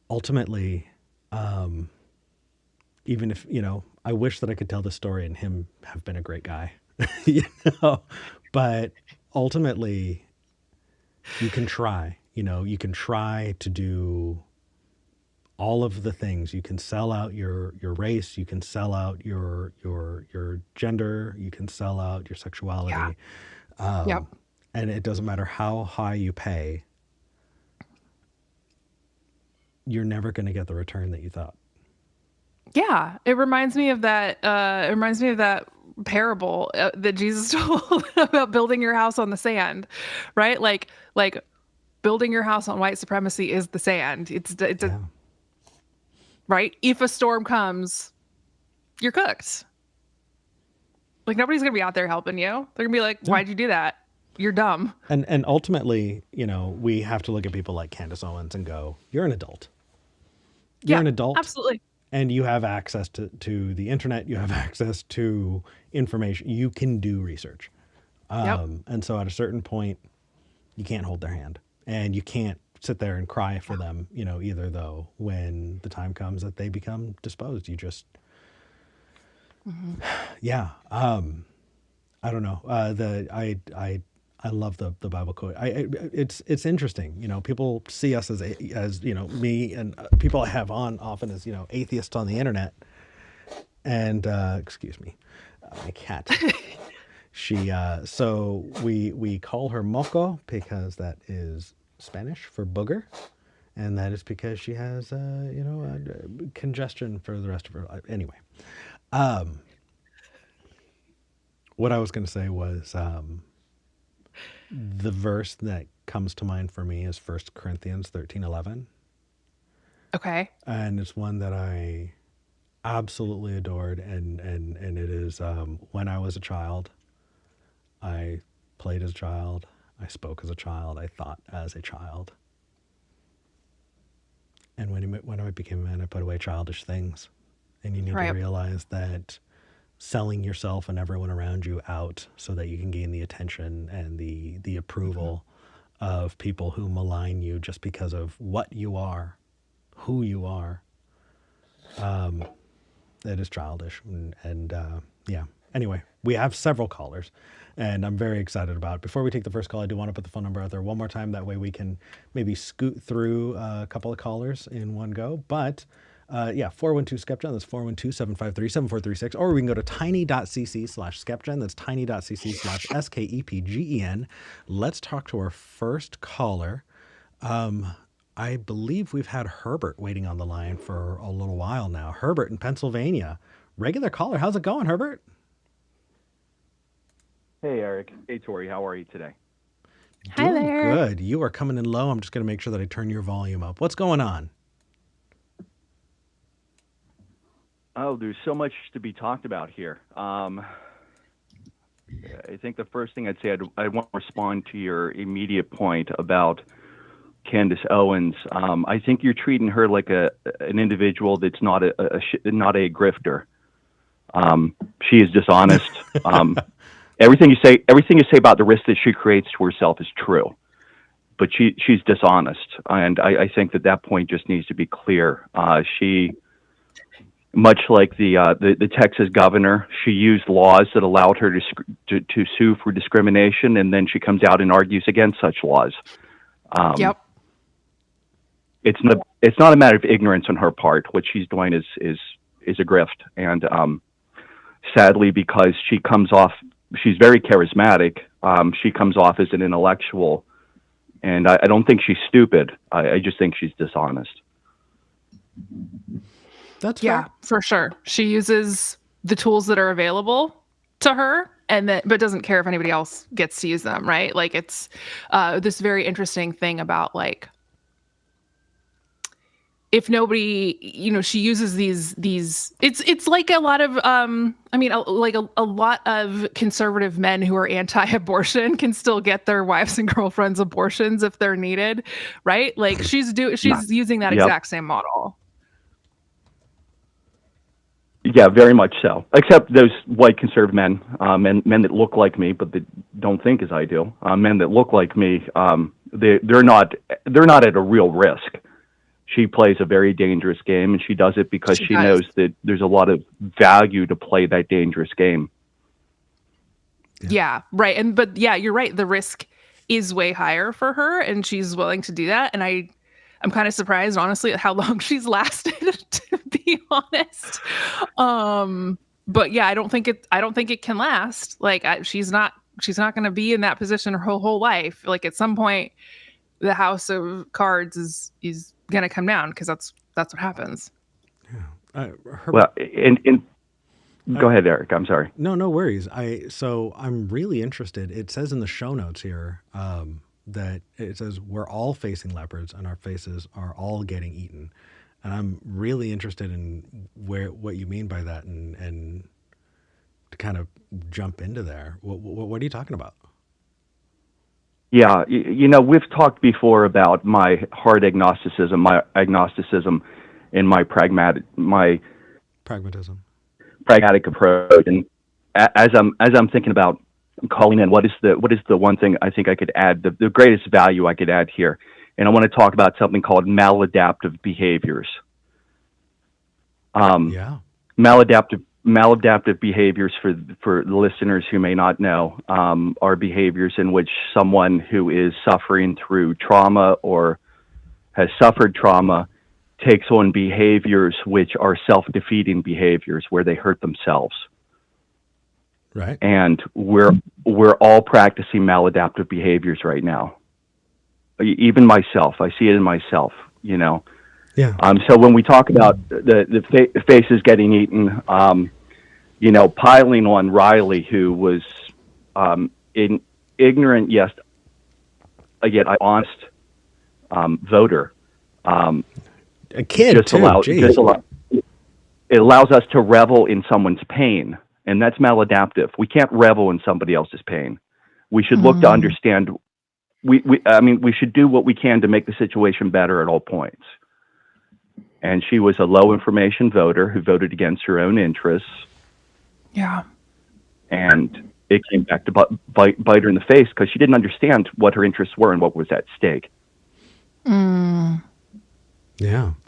ultimately, even if, I wish that I could tell the story and him have been a great guy, you know, but ultimately you can try, you can try to do all of the things. You can sell out your race, you can sell out your gender, you can sell out your Yeah. sexuality, Yep. and it doesn't matter how high you pay, you're never going to get the return that you thought. Yeah. It reminds me of that. It reminds me of that parable that Jesus told about building your house on the sand, right? Like building your house on white supremacy is the sand. It's a Yeah. right. If a storm comes, you're cooked. Like nobody's gonna be out there helping you. They're gonna be like, No. "Why'd you do that? You're dumb." And ultimately, we have to look at people like Candace Owens and go, you're an adult. You're Yeah, an adult, absolutely. and you have access to the internet. You have access to information. You can do research. Yep. And so at a certain point, you can't hold their hand, and you can't sit there and cry for them, either though, when the time comes that they become disposed. You just, yeah. I don't know. I love the Bible quote. It's interesting. People see us as me and people I have on often as atheists on the internet. And excuse me, my cat. She so we call her Moco because that is Spanish for booger, and that is because she has congestion for the rest of her life. Anyway, what I was going to say was the verse that comes to mind for me is 1 Corinthians 13:11, Okay. and it's one that I absolutely adored, and it is when I was a child, I played as a child, I spoke as a child, I thought as a child, and when I became a man, I put away childish things, and you need to Right. realize that selling yourself and everyone around you out so that you can gain the attention and the approval of people who malign you just because of what you are, who you are, it is childish. And yeah. Anyway, we have several callers, and I'm very excited about it. Before we take the first call, I do want to put the phone number out there one more time. That way we can maybe scoot through a couple of callers in one go. But yeah, 412-SKEPGEN. That's 412-753-7436. Or we can go to tiny.cc/SKEPGEN. That's tiny.cc/SKEPGEN. Let's talk to our first caller. I believe we've had Herbert waiting on the line for a little while now. Herbert in Pennsylvania. Regular caller. How's it going, Herbert? Hey, Eric. Hey, Tori. How are you today? Hi Doing there. good. You are coming in low. I'm just going to make sure that I turn your volume up. What's going on? Oh, there's so much to be talked about here. I think the first thing I'd say, I want to respond to your immediate point about Candace Owens. I think you're treating her like an individual that's not a grifter. She is dishonest. Everything you say about the risk that she creates to herself is true, but she's dishonest, and I think that point just needs to be clear. She, much like the Texas governor, she used laws that allowed her to sue for discrimination, and then she comes out and argues against such laws. Yep. It's not a matter of ignorance on her part. What she's doing is a grift, and sadly, because she's very charismatic. She comes off as an intellectual, and I don't think she's stupid. I just think she's dishonest. That's Yeah, fair. for sure. She uses the tools that are available to her, but doesn't care if anybody else gets to use them, right? Like it's this very interesting thing about like if nobody, she uses these it's like a lot of a lot of conservative men who are anti-abortion can still get their wives and girlfriends abortions if they're needed, right? Like she's using that Yep. exact same model. Yeah, very much so. Except those white conservative men, men that look like me but that don't think as I do. Men that look like me, they're not at a real risk. She plays a very dangerous game, and she does it because she knows that there's a lot of value to play that dangerous game. Yeah, right. But yeah, you're right. The risk is way higher for her, and she's willing to do that. And I'm kind of surprised, honestly, at how long she's lasted, to be honest. But yeah, I don't think it can last. Like she's not going to be in that position her whole life. Like at some point, the house of cards is going to come down because that's what happens. Yeah. Well, go ahead, Eric. I'm sorry. No worries. So I'm really interested. It says in the show notes here that it says we're all facing leopards and our faces are all getting eaten. And I'm really interested in what you mean by that and to kind of jump into there. What are you talking about? Yeah, we've talked before about my hard agnosticism, and my Pragmatism. pragmatic approach. And as I'm thinking about calling in, what is the one thing I think I could add, the greatest value I could add here? And I want to talk about something called maladaptive behaviors. Yeah. Maladaptive behaviors, for the listeners who may not know, are behaviors in which someone who is suffering through trauma or has suffered trauma takes on behaviors which are self-defeating behaviors, where they hurt themselves. Right. And we're all practicing maladaptive behaviors right now. Even myself, I see it in myself. Yeah. So when we talk about the faces getting eaten, piling on Riley, who was ignorant, yes, yet honest voter. A kid Just too. It allows us to revel in someone's pain, and that's maladaptive. We can't revel in somebody else's pain. We should look to understand. We should do what we can to make the situation better at all points. And she was a low information voter who voted against her own interests. Yeah. And it came back to bite her in the face, because she didn't understand what her interests were and what was at stake. Yeah.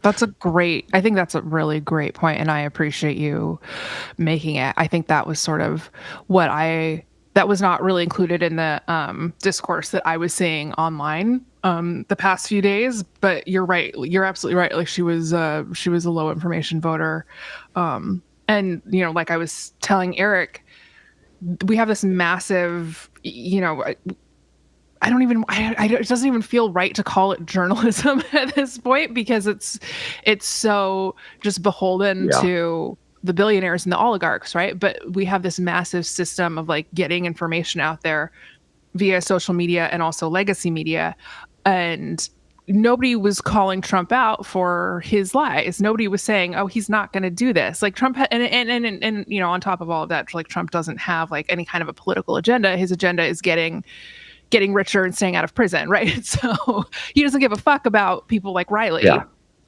I think that's a really great point, and I appreciate you making it. I think that was sort of that was not really included in the discourse that I was seeing online the past few days. But you're right. You're absolutely right. Like, she was a low information voter. And, like I was telling Eric, we have this massive, it doesn't even feel right to call it journalism at this point, because it's so just beholden to the billionaires and the oligarchs, right? But we have this massive system of like getting information out there via social media and also legacy media. And nobody was calling Trump out for his lies. Nobody was saying, "Oh, he's not going to do this." Like, Trump and on top of all of that, like, Trump doesn't have like any kind of a political agenda. His agenda is getting richer and staying out of prison, right? So he doesn't give a fuck about people like Riley,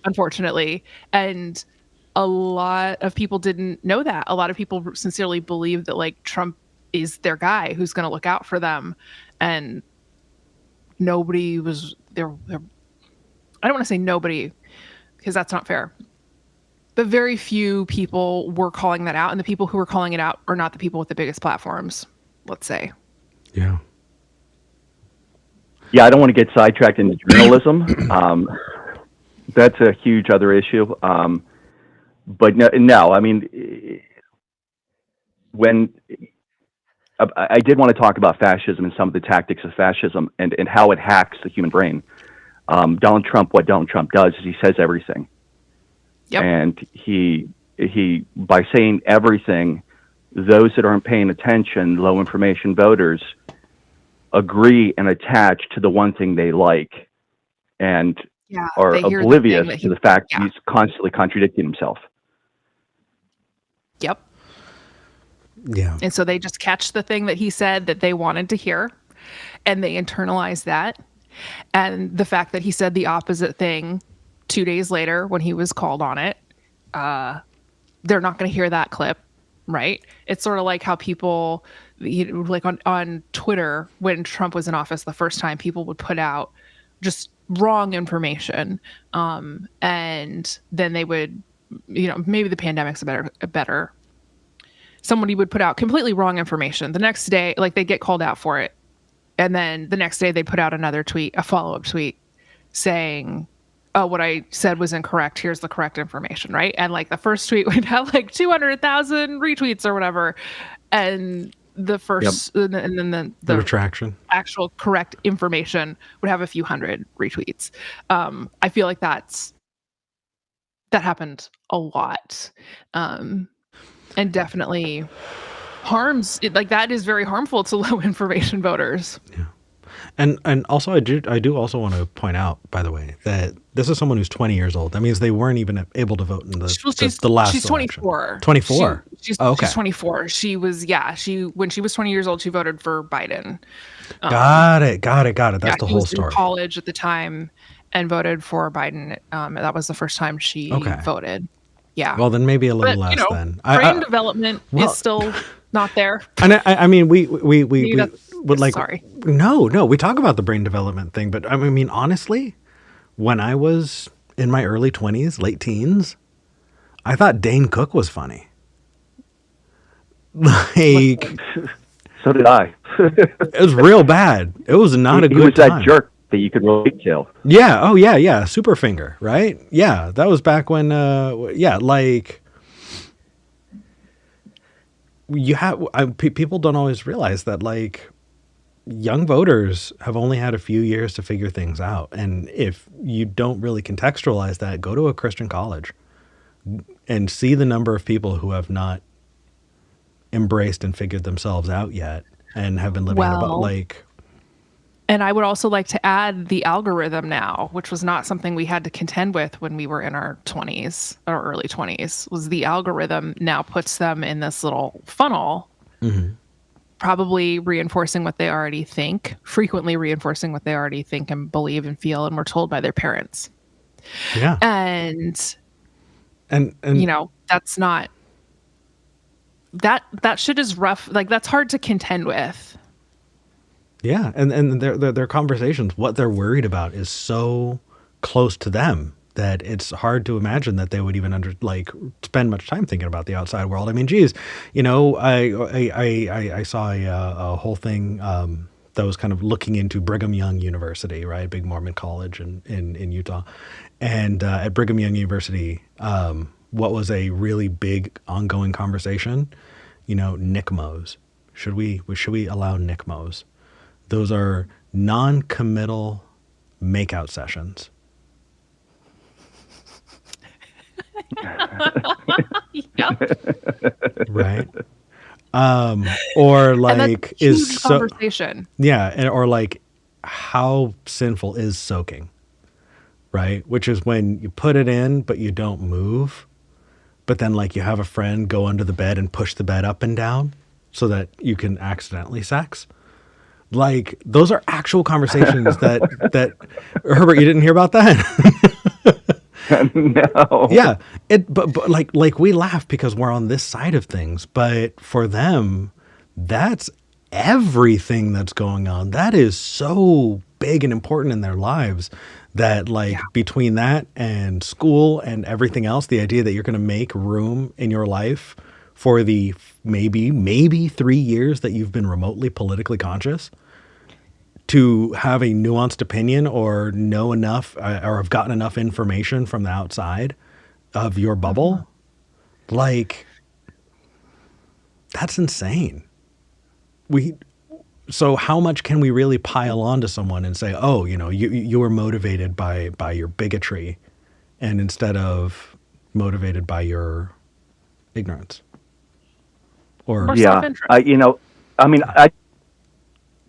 unfortunately. And a lot of people didn't know that. A lot of people sincerely believe that like Trump is their guy who's going to look out for them, and nobody was there. I don't want to say nobody, because that's not fair, but very few people were calling that out, and the people who were calling it out are not the people with the biggest platforms, let's say. Yeah. Yeah, I don't want to get sidetracked into journalism. That's a huge other issue. But no, I mean, when I did want to talk about fascism and some of the tactics of fascism and how it hacks the human brain. What Donald Trump does is he says everything. Yep. And he by saying everything, those that aren't paying attention, low information voters, agree and attach to the one thing they like, and are oblivious to the fact he's constantly contradicting himself. Yep. Yeah. And so they just catch the thing that he said that they wanted to hear, and they internalize that. And the fact that he said the opposite thing 2 days later when he was called on it, they're not going to hear that clip, right? It's sort of like how people, like on Twitter, when Trump was in office the first time, people would put out just wrong information. And then they would, maybe the pandemic's a better. Somebody would put out completely wrong information. The next day, like, they'd get called out for it. And then the next day they'd put out another tweet, a follow-up tweet saying, "Oh, what I said was incorrect. Here's the correct information," right? And like the first tweet would have like 200,000 retweets or whatever. And the first, and then the retraction, actual correct information would have a few hundred retweets. I feel like that happened a lot. And definitely harms, like, that is very harmful to low information voters. Yeah. And also I do also want to point out, by the way, that this is someone who's 20 years old. That means they weren't even able to vote in the last she's election. 24. 24. She's 24. She when she was 20 years old, she voted for Biden. Got it. That's the whole was story. In college at the time and voted for Biden. That was the first time she voted. Yeah. Well, then maybe a little less then. Brain development is still not there. And I mean, we like, sorry. No, we talk about the brain development thing, but I mean, honestly, when I was in my early 20s, late teens, I thought Dane Cook was funny. Like, so did I. It was real bad. It was not a good time. He was that jerk that you could relate to. Yeah. Oh, yeah. Superfinger, right? Yeah. That was back when, like, people don't always realize that, like, young voters have only had a few years to figure things out. And if you don't really contextualize that, go to a Christian college and see the number of people who have not embraced and figured themselves out yet and have been living about, like. And I would also like to add the algorithm now, which was not something we had to contend with when we were in our 20s or early 20s, was the algorithm now puts them in this little funnel, probably reinforcing what they already think, frequently reinforcing what they already think and believe and feel and were told by their parents. Yeah. And you know, that's not, that shit is rough. Like, that's hard to contend with. Yeah, and their conversations, what they're worried about is so close to them that it's hard to imagine that they would even spend much time thinking about the outside world. I mean, geez, you know, I saw a whole thing that was kind of looking into Brigham Young University, right, big Mormon college in Utah, and at Brigham Young University, what was a really big ongoing conversation, you know, NICMOs. Should we allow NICMOs? Those are non-committal makeout sessions. Right. Or like is conversation. Yeah, or like how sinful is soaking? Right? Which is when you put it in but you don't move. But then like you have a friend go under the bed and push the bed up and down so that you can accidentally sex. Like, those are actual conversations that Herbert, you didn't hear about that? No. Yeah. But like we laugh because we're on this side of things, but for them, that's everything that's going on. That is so big and important in their lives that between that and school and everything else, the idea that you're going to make room in your life for the maybe 3 years that you've been remotely politically conscious to have a nuanced opinion or know enough or have gotten enough information from the outside of your bubble, like, that's insane. So how much can we really pile on to someone and say, oh, you know, you were motivated by your bigotry and instead of motivated by your ignorance? Or self-interest. I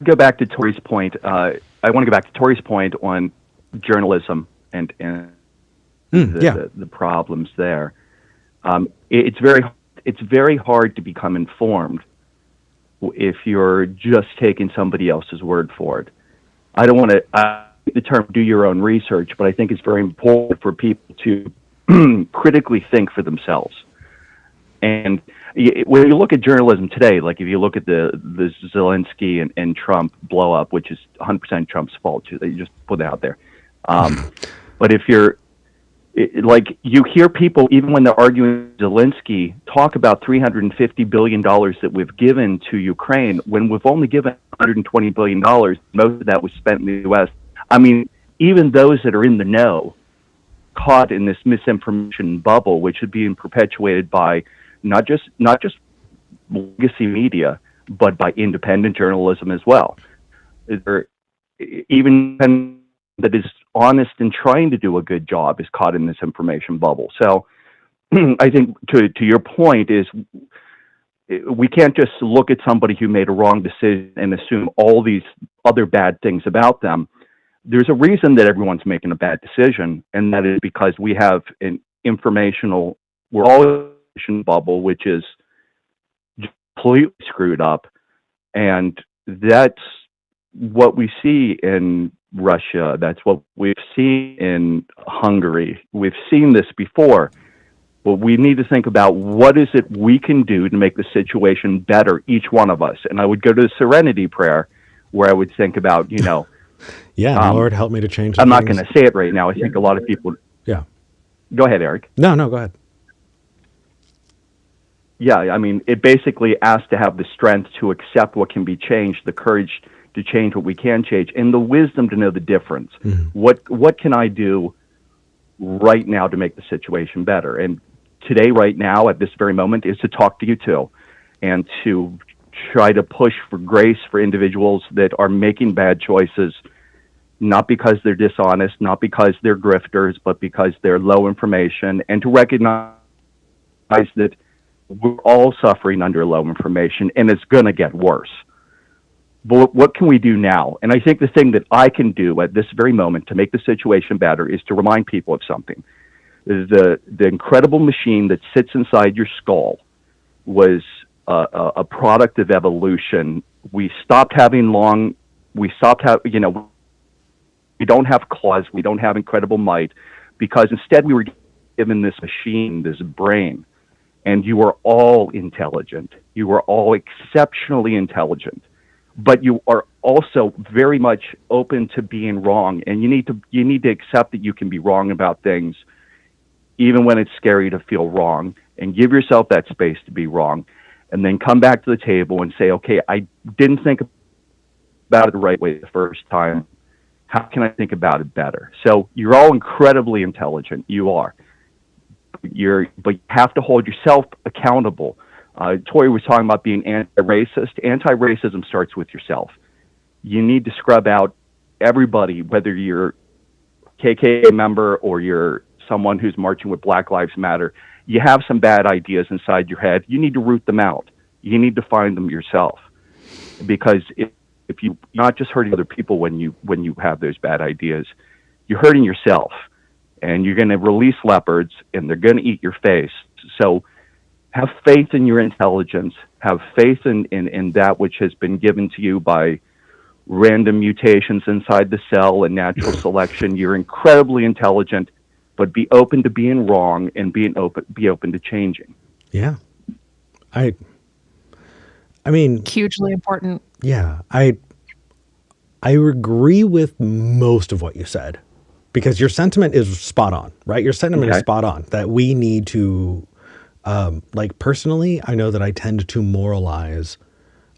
go back to Tori's point. I want to go back to Tori's point on journalism and the problems there. It's very hard to become informed if you're just taking somebody else's word for it. I don't want to the term "do your own research," but I think it's very important for people to critically think for themselves. And when you look at journalism today, like if you look at the Zelensky and Trump blow up, which is 100% Trump's fault, they just put it out there. But if you're you hear people, even when they're arguing Zelensky, talk about $350 billion that we've given to Ukraine when we've only given $120 billion. Most of that was spent in the U.S. I mean, even those that are in the know, caught in this misinformation bubble, which is being perpetuated by not just legacy media, but by independent journalism as well. Even that is honest and trying to do a good job is caught in this information bubble. So I think to your point is we can't just look at somebody who made a wrong decision and assume all these other bad things about them. There's a reason that everyone's making a bad decision, and that is because we have an informational, we're all in an information bubble, which is completely screwed up. And that's what we see in Russia. That's what we've seen in Hungary. We've seen this before. But we need to think about what is it we can do to make the situation better, each one of us. And I would go to the serenity prayer, where I would think about, Yeah, Lord, help me to change. I'm not going to say it right now. I think a lot of people. Yeah. Go ahead, Eric. No, go ahead. Yeah, I mean, it basically asks to have the strength to accept what can be changed, the courage to change what we can change, and the wisdom to know the difference. Mm-hmm. What can I do right now to make the situation better? And today, right now, at this very moment, is to talk to you two, and to try to push for grace for individuals that are making bad choices, not because they're dishonest, not because they're grifters, but because they're low information, and to recognize that we're all suffering under low information, and it's going to get worse. But what can we do now? And I think the thing that I can do at this very moment to make the situation better is to remind people of something. The incredible machine that sits inside your skull was a product of evolution. We stopped having we don't have claws, we don't have incredible might, because instead we were given this machine, this brain. And you are all intelligent. You are all exceptionally intelligent, but you are also very much open to being wrong. And you need to accept that you can be wrong about things, even when it's scary to feel wrong, and give yourself that space to be wrong, and then come back to the table and say, okay, I didn't think about it the right way the first time. How can I think about it better? So you're all incredibly intelligent. You are. But you have to hold yourself accountable. Tori was talking about being anti-racist. Anti-racism starts with yourself. You need to scrub out everybody, whether you're a KKK member or you're someone who's marching with Black Lives Matter. You have some bad ideas inside your head. You need to root them out. You need to find them yourself, because if you're not just hurting other people when you have those bad ideas, you're hurting yourself. And you're going to release leopards, and they're going to eat your face. So have faith in your intelligence. Have faith in that which has been given to you by random mutations inside the cell and natural selection. You're incredibly intelligent, but be open to being wrong, and be open to changing. Yeah. I mean, Hugely important. Yeah. I agree with most of what you said. Because your sentiment is spot on, right? Your sentiment is spot on, that we need to, personally, I know that I tend to moralize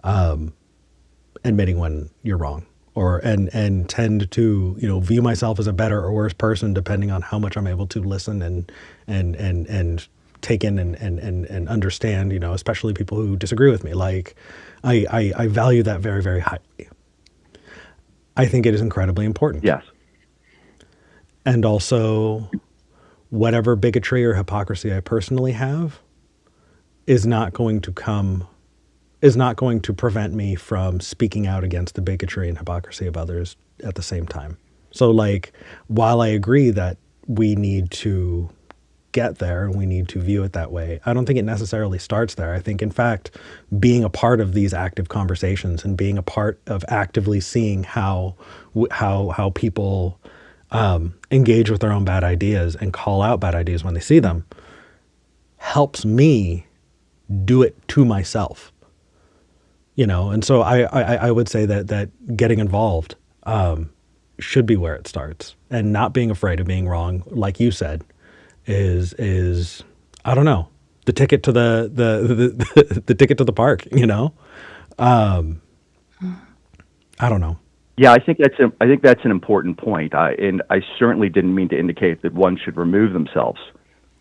admitting when you're wrong, and tend to, view myself as a better or worse person depending on how much I'm able to listen and take in and understand, especially people who disagree with me. Like, I value that very, very highly. I think it is incredibly important. Yes. And also, whatever bigotry or hypocrisy I personally have is not going to prevent me from speaking out against the bigotry and hypocrisy of others at the same time. So, while I agree that we need to get there and we need to view it that way, I don't think it necessarily starts there. I think, in fact, being a part of these active conversations and being a part of actively seeing how people engage with their own bad ideas and call out bad ideas when they see them helps me do it to myself, and so I would say that getting involved should be where it starts, and not being afraid of being wrong, like you said, is I don't know, the ticket to the ticket to the park, I don't know. Yeah, I think that's an important point. And I certainly didn't mean to indicate that one should remove themselves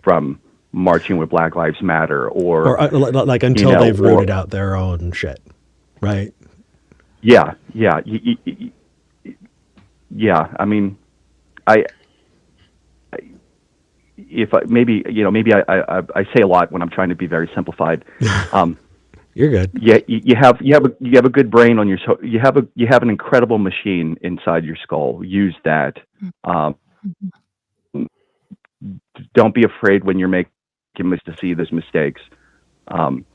from marching with Black Lives Matter, or until they've rooted out their own shit, right? Yeah. I mean, maybe I say a lot when I'm trying to be very simplified. You're good. Yeah, you have a good brain on your you have an incredible machine inside your skull. Use that. Um, don't be afraid when you're making mistakes to see those mistakes. Um,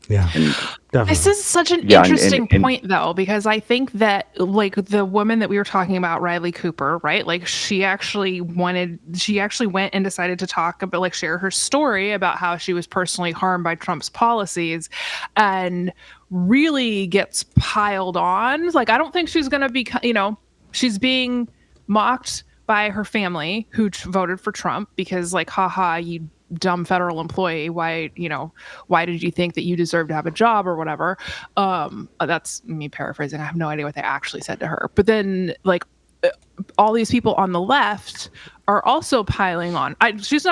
Yeah, and definitely. This is such an yeah, interesting point, though, because I think that, like, the woman that we were talking about, Riley Cooper, right? Like, she actually went and decided to talk about, like, share her story about how she was personally harmed by Trump's policies, and really gets piled on. Like, I don't think she's going to be, she's being mocked by her family who voted for Trump because, like, haha, you dumb federal employee, why did you think that you deserve to have a job or whatever? That's me paraphrasing. I have no idea what they actually said to her. But then, like, all these people on the left are also piling on. She's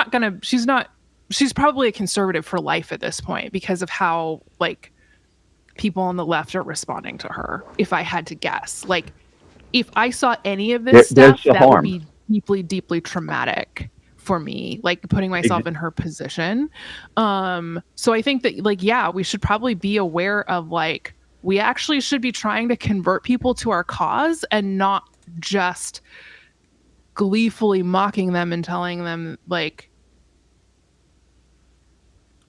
probably a conservative for life at this point because of how, like, people on the left are responding to her. If I had to guess, like, if I saw any of this stuff, that would be deeply, deeply traumatic for me, like, putting myself in her position. So I think that, like, yeah, we should probably be aware of, like, we actually should be trying to convert people to our cause and not just gleefully mocking them and telling them, like,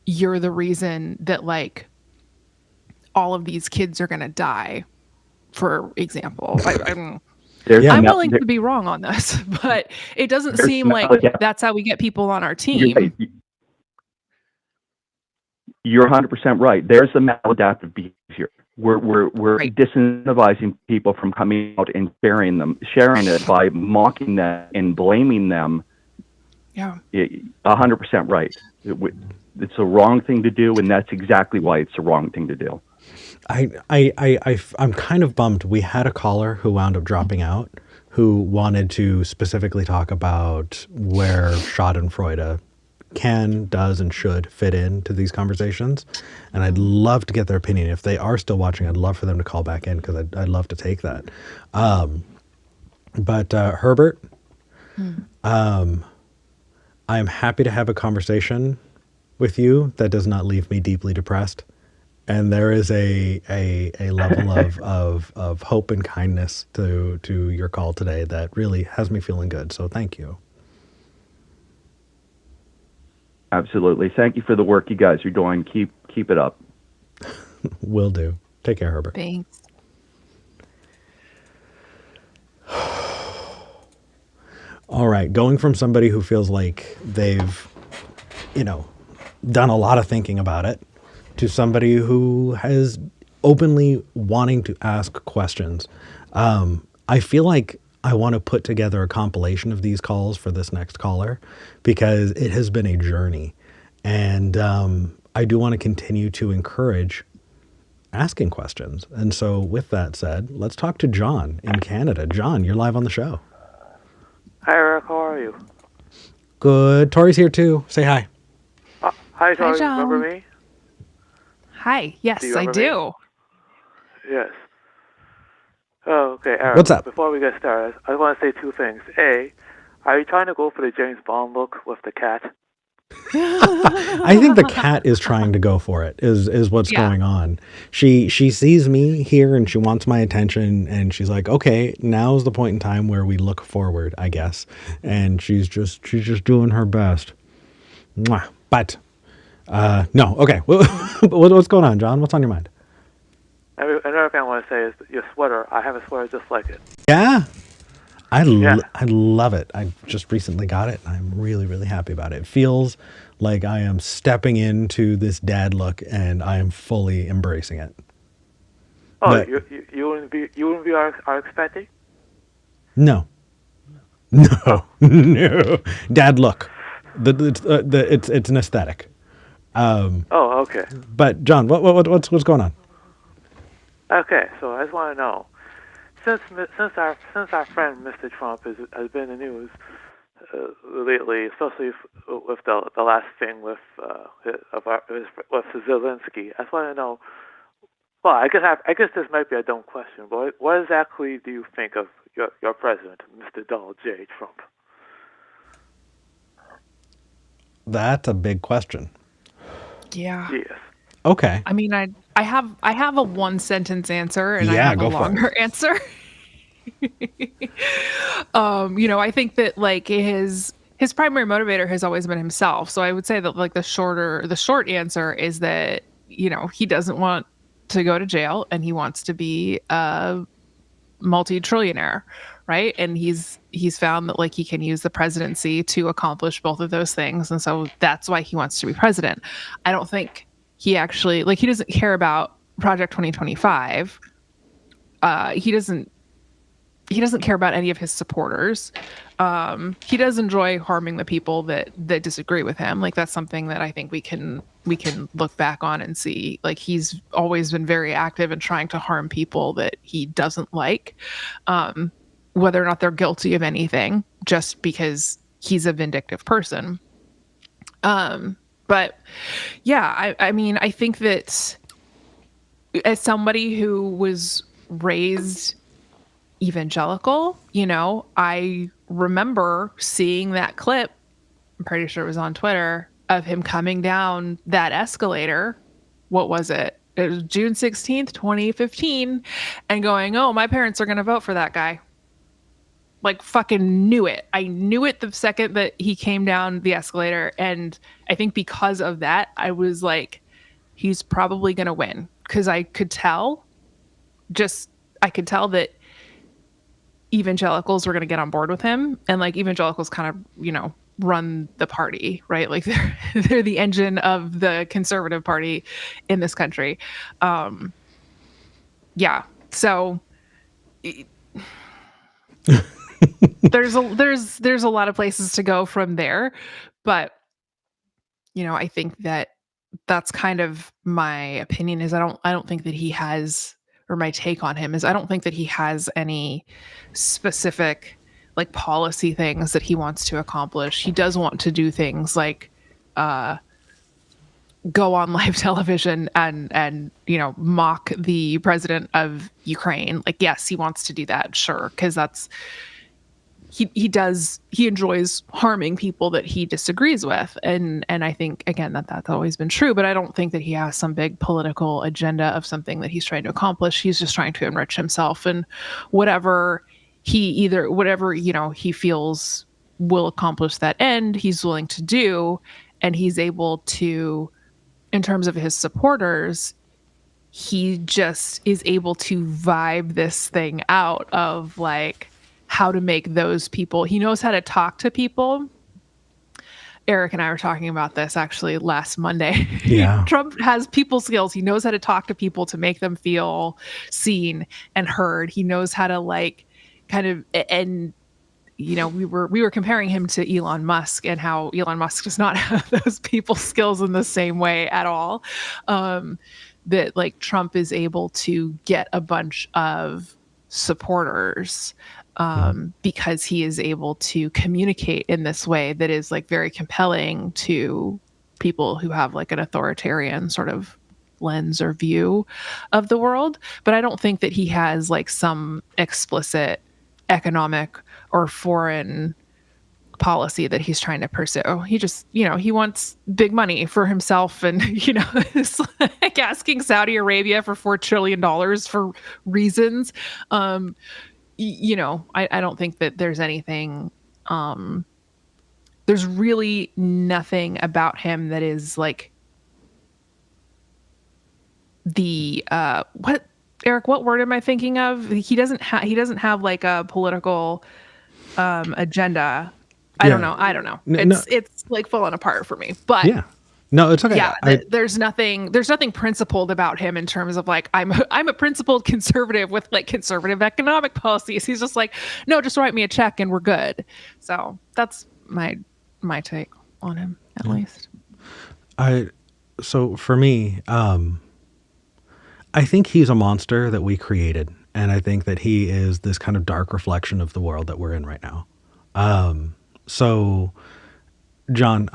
you're the reason that, like, all of these kids are going to die, for example. I'm willing to be wrong on this, but it doesn't seem like that's how we get people on our team. You're 100% right. There's the maladaptive behavior. We're right. Disincentivizing people from coming out and sharing it by mocking them and blaming them. Yeah, 100% right. It's a wrong thing to do, and that's exactly why it's the wrong thing to do. I'm kind of bummed. We had a caller who wound up dropping out, who wanted to specifically talk about where Schadenfreude can, does, and should fit into these conversations. And I'd love to get their opinion. If they are still watching, I'd love for them to call back in because I'd love to take that. But Herbert, I'm happy to have a conversation with you that does not leave me deeply depressed. And there is a level of hope and kindness to your call today that really has me feeling good. So thank you. Absolutely. Thank you for the work you guys are doing. Keep it up. Will do. Take care, Herbert. Thanks. All right. Going from somebody who feels like they've, done a lot of thinking about it, to somebody who has openly wanting to ask questions. I feel like I want to put together a compilation of these calls for this next caller because it has been a journey. And I do want to continue to encourage asking questions. And so with that said, let's talk to John in Canada. John, you're live on the show. Hi, Eric. How are you? Good. Tori's here too. Say hi. Hi, Tori. Remember me? Hi. Yes, I do. Yes. Oh, okay. Eric, what's up? Before we get started, I want to say two things. A, are you trying to go for the James Bond look with the cat? I think the cat is trying to go for it, is what's going on. She sees me here and she wants my attention and she's like, okay, now's the point in time where we look forward, I guess. And she's just doing her best. Mwah. But no, okay. What's going on, John? What's on your mind? Another thing I want to say is your sweater. I have a sweater just like it. Yeah. I love it. I just recently got it. And I'm really, really happy about it. It feels like I am stepping into this dad look and I am fully embracing it. Oh, but, you wouldn't be our expecting? No. Dad look. It's an aesthetic. Oh, okay. But John, what's going on? Okay, so I just want to know, since our friend Mr. Trump has been in the news lately, especially with the last thing with Zelensky, I just want to know. Well, I guess this might be a dumb question, but what exactly do you think of your president, Mr. Donald J. Trump? That's a big question. Yeah. Yes. Okay. I mean, I have a one sentence answer and I Yeah, have a go for it. longer answer. I think that like his primary motivator has always been himself. So I would say that like the short answer is that, he doesn't want to go to jail and he wants to be a multi-trillionaire, right? And he's found that like he can use the presidency to accomplish both of those things. And so that's why he wants to be president. I don't think he actually he doesn't care about Project 2025. He doesn't care about any of his supporters. He does enjoy harming the people that disagree with him. Like that's something that I think we can look back on and see. Like he's always been very active in trying to harm people that he doesn't like, whether or not they're guilty of anything, just because he's a vindictive person. But yeah, I mean, I think that as somebody who was raised evangelical, I remember seeing that clip, I'm pretty sure it was on Twitter, of him coming down that escalator. What was it? It was June 16th, 2015, and going, oh, my parents are going to vote for that guy. Like fucking knew it. I knew it the second that he came down the escalator. And I think because of that, I was like, he's probably going to win. Because I could tell that evangelicals were going to get on board with him, and like evangelicals kind of run the party, right? Like they're the engine of the conservative party in this country. So there's a lot of places to go from there, but I think that that's kind of my opinion. Is I don't think that he has, or my take on him is I don't think that he has any specific like policy things that he wants to accomplish. He does want to do things like go on live television and mock the president of Ukraine. Like, yes, he wants to do that, sure, because that's he enjoys harming people that he disagrees with, and I think again that's always been true, but I don't think that he has some big political agenda of something that he's trying to accomplish. He's just trying to enrich himself, and whatever he feels will accomplish that end, he's willing to do, and he's able to, in terms of his supporters, he just is able to vibe this thing out of like how to make those people. He knows how to talk to people. Eric and I were talking about this actually last Monday. Yeah. Trump has people skills. He knows how to talk to people to make them feel seen and heard. He knows how to like kind of, and we were comparing him to Elon Musk and how Elon Musk does not have those people skills in the same way at all. That like Trump is able to get a bunch of supporters because he is able to communicate in this way that is like very compelling to people who have like an authoritarian sort of lens or view of the world. But I don't think that he has like some explicit economic or foreign policy that he's trying to pursue. He just, he wants big money for himself, and it's like asking Saudi Arabia for $4 trillion for reasons. I don't think that there's anything, there's really nothing about him that is like the, Eric, what word am I thinking of? He doesn't have like a political, agenda. I don't know. It's like falling apart for me, but yeah. No, it's okay. Yeah, there's nothing principled about him in terms of like I'm a principled conservative with like conservative economic policies. He's just like, no, just write me a check and we're good. So that's my take on him, at least. So for me, I think he's a monster that we created, and I think that he is this kind of dark reflection of the world that we're in right now. So, John,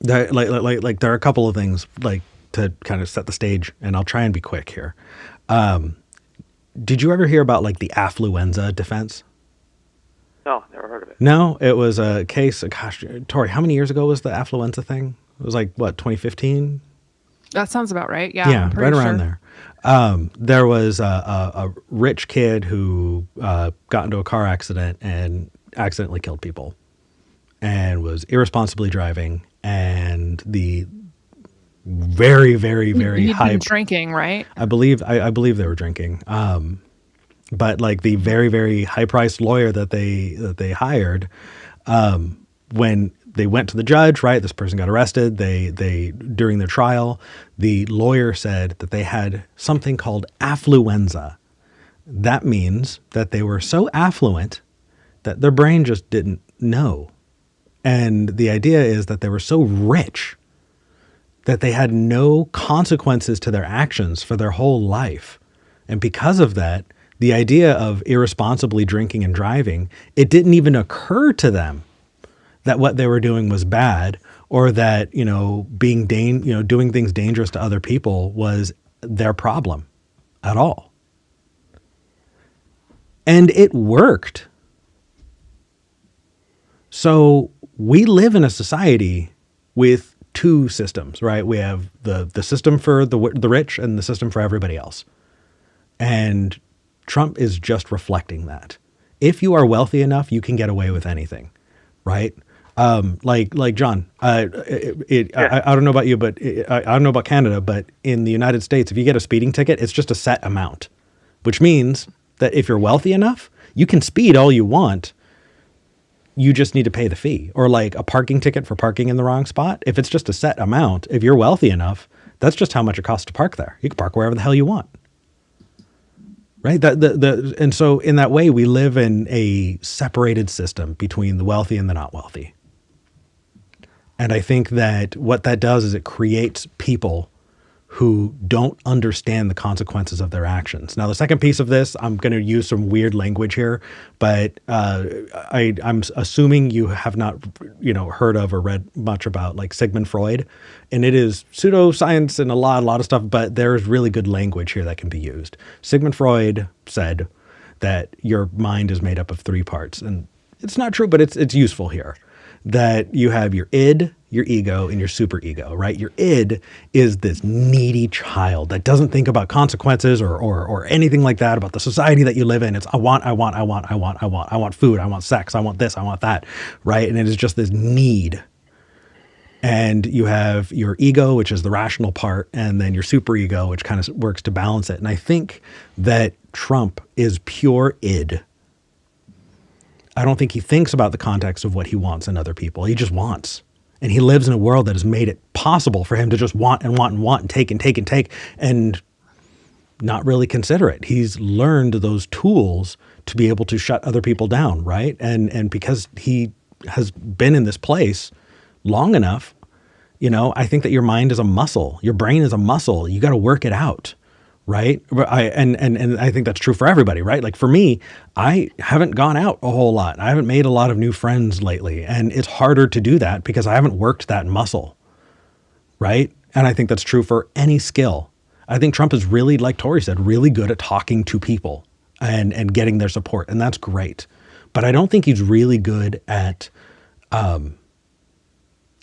there are a couple of things like to kind of set the stage, and I'll try and be quick here. Did you ever hear about like the affluenza defense? No, never heard of it. No, it was a case. Gosh, Tori, how many years ago was the affluenza thing? It was like what, 2015? That sounds about right. Yeah, Yeah, I'm right pretty around sure. there. There was a rich kid who got into a car accident and accidentally killed people and was irresponsibly driving. And the very, very, very He'd been high, drinking, right? I believe they were drinking. But like the very, very high priced lawyer that they hired, when they went to the judge, right, this person got arrested. They during their trial, the lawyer said that they had something called affluenza. That means that they were so affluent that their brain just didn't know. And the idea is that they were so rich that they had no consequences to their actions for their whole life. And because of that, the idea of irresponsibly drinking and driving, it didn't even occur to them that what they were doing was bad, or that, doing things dangerous to other people was their problem at all. And it worked. So we live in a society with two systems, right? We have the system for the rich and the system for everybody else. And Trump is just reflecting that. If you are wealthy enough, you can get away with anything, right? Like John, I don't know about you, but I don't know about Canada, but in the United States, if you get a speeding ticket, it's just a set amount, which means that if you're wealthy enough, you can speed all you want. You just need to pay the fee. Or like a parking ticket for parking in the wrong spot. If it's just a set amount, if you're wealthy enough, that's just how much it costs to park there. You can park wherever the hell you want. Right? And so in that way, we live in a separated system between the wealthy and the not wealthy. And I think that what that does is it creates people who don't understand the consequences of their actions. Now, the second piece of this, I'm going to use some weird language here, but I'm assuming you have not, heard of or read much about like Sigmund Freud, and it is pseudoscience and a lot of stuff, but there's really good language here that can be used. Sigmund Freud said that your mind is made up of three parts, and it's not true, but it's useful here. That you have your id, your ego, and your superego, right? Your id is this needy child that doesn't think about consequences or anything like that, about the society that you live in. It's I want food, I want sex, I want this, I want that, right? And it is just this need. And you have your ego, which is the rational part, and then your superego, which kind of works to balance it. And I think that Trump is pure id. I don't think he thinks about the context of what he wants in other people. He just wants. And he lives in a world that has made it possible for him to just want and want and want and take and not really consider it. He's learned those tools to be able to shut other people down, right? And because he has been in this place long enough, I think that your mind is a muscle. Your brain is a muscle. You got to work it out. Right. And I think that's true for everybody. Right. Like for me, I haven't gone out a whole lot. I haven't made a lot of new friends lately. And it's harder to do that because I haven't worked that muscle. Right. And I think that's true for any skill. I think Trump is really, like Tori said, really good at talking to people and getting their support. And that's great. But I don't think he's really good at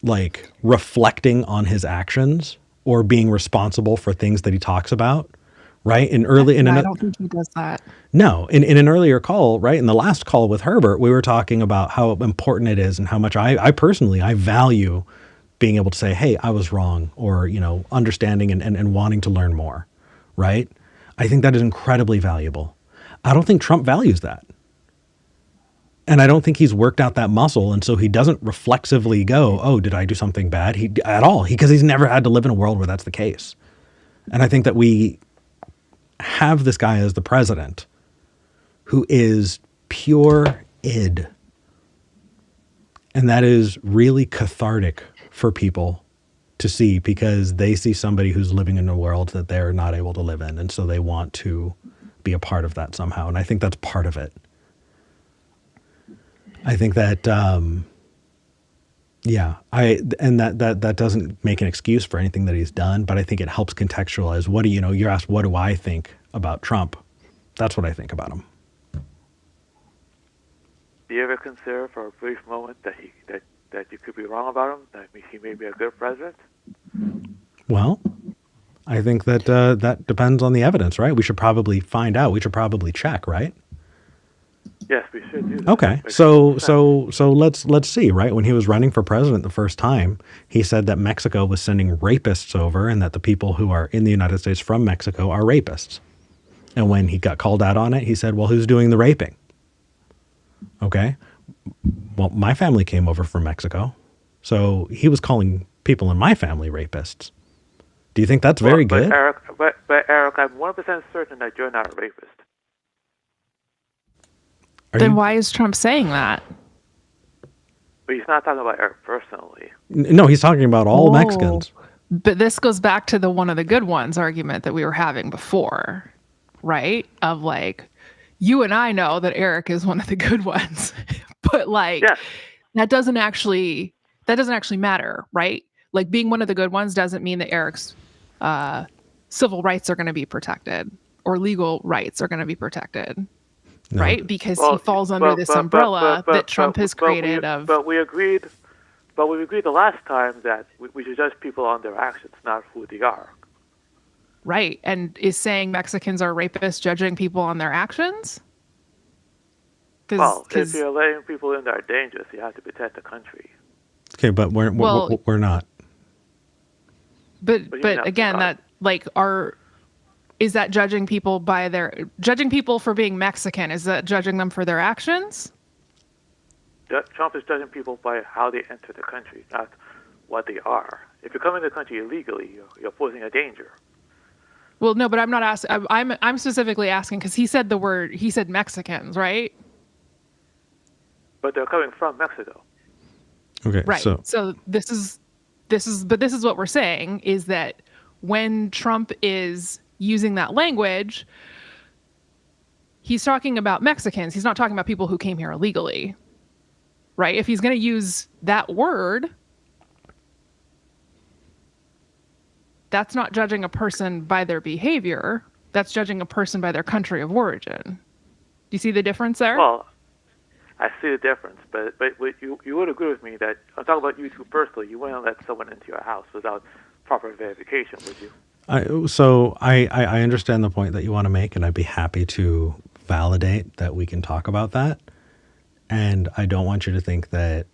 like reflecting on his actions or being responsible for things that he talks about. Right. I don't think he does that. No. In an earlier call, right, in the last call with Herbert, we were talking about how important it is and how much I personally value being able to say, hey, I was wrong, or, understanding and wanting to learn more. Right. I think that is incredibly valuable. I don't think Trump values that. And I don't think he's worked out that muscle. And so he doesn't reflexively go, oh, did I do something bad? Because he's never had to live in a world where that's the case. And I think that we have this guy as the president who is pure id. And that is really cathartic for people to see, because they see somebody who's living in a world that they're not able to live in. And so they want to be a part of that somehow. And I think that's part of it. I think that, that doesn't make an excuse for anything that he's done, but I think it helps contextualize. You're asked, what do I think about Trump? That's what I think about him. Do you ever consider for a brief moment that you could be wrong about him, that he may be a good president? Well, I think that that depends on the evidence, right? We should probably find out. We should probably check, right? Yes, we should do that. Okay, Makes so sense. let's see, right? When he was running for president the first time, he said that Mexico was sending rapists over, and that the people who are in the United States from Mexico are rapists. And when he got called out on it, he said, "Well, who's doing the raping?" Okay, well, my family came over from Mexico, so he was calling people in my family rapists. Do you think that's very good? But Eric, I'm 100% certain that you're not a rapist. Then why is Trump saying that? But he's not talking about Eric personally. No, he's talking about all Mexicans. But this goes back to the one of the good ones argument that we were having before, right? Of like, you and I know that Eric is one of the good ones, but like, that doesn't actually matter, right? Like, being one of the good ones doesn't mean that Eric's civil rights are going to be protected or legal rights are going to be protected. No. Right? Because he falls under this umbrella that Trump has created. But we agreed the last time that we should judge people on their actions, not who they are. Right. And is saying Mexicans are rapists judging people on their actions? Well, if you're letting people in that are dangerous, you have to protect the country. Okay, but we're not. But again, that like is that judging people for being Mexican? Is that judging them for their actions? Trump is judging people by how they enter the country, not what they are. If you come into the country illegally, you're posing a danger. Well, no, but I'm not asking. I'm specifically asking because he said Mexicans, right? But they're coming from Mexico. Okay, right. So this is what we're saying is that when Trump is using that language, he's talking about Mexicans. He's not talking about people who came here illegally, right? If he's going to use that word, that's not judging a person by their behavior. That's judging a person by their country of origin. Do you see the difference there? Well, I see the difference, but you would agree with me that I'm talking about you two personally. You wouldn't let someone into your house without proper verification, would you? So I understand the point that you want to make, and I'd be happy to validate that we can talk about that. And I don't want you to think that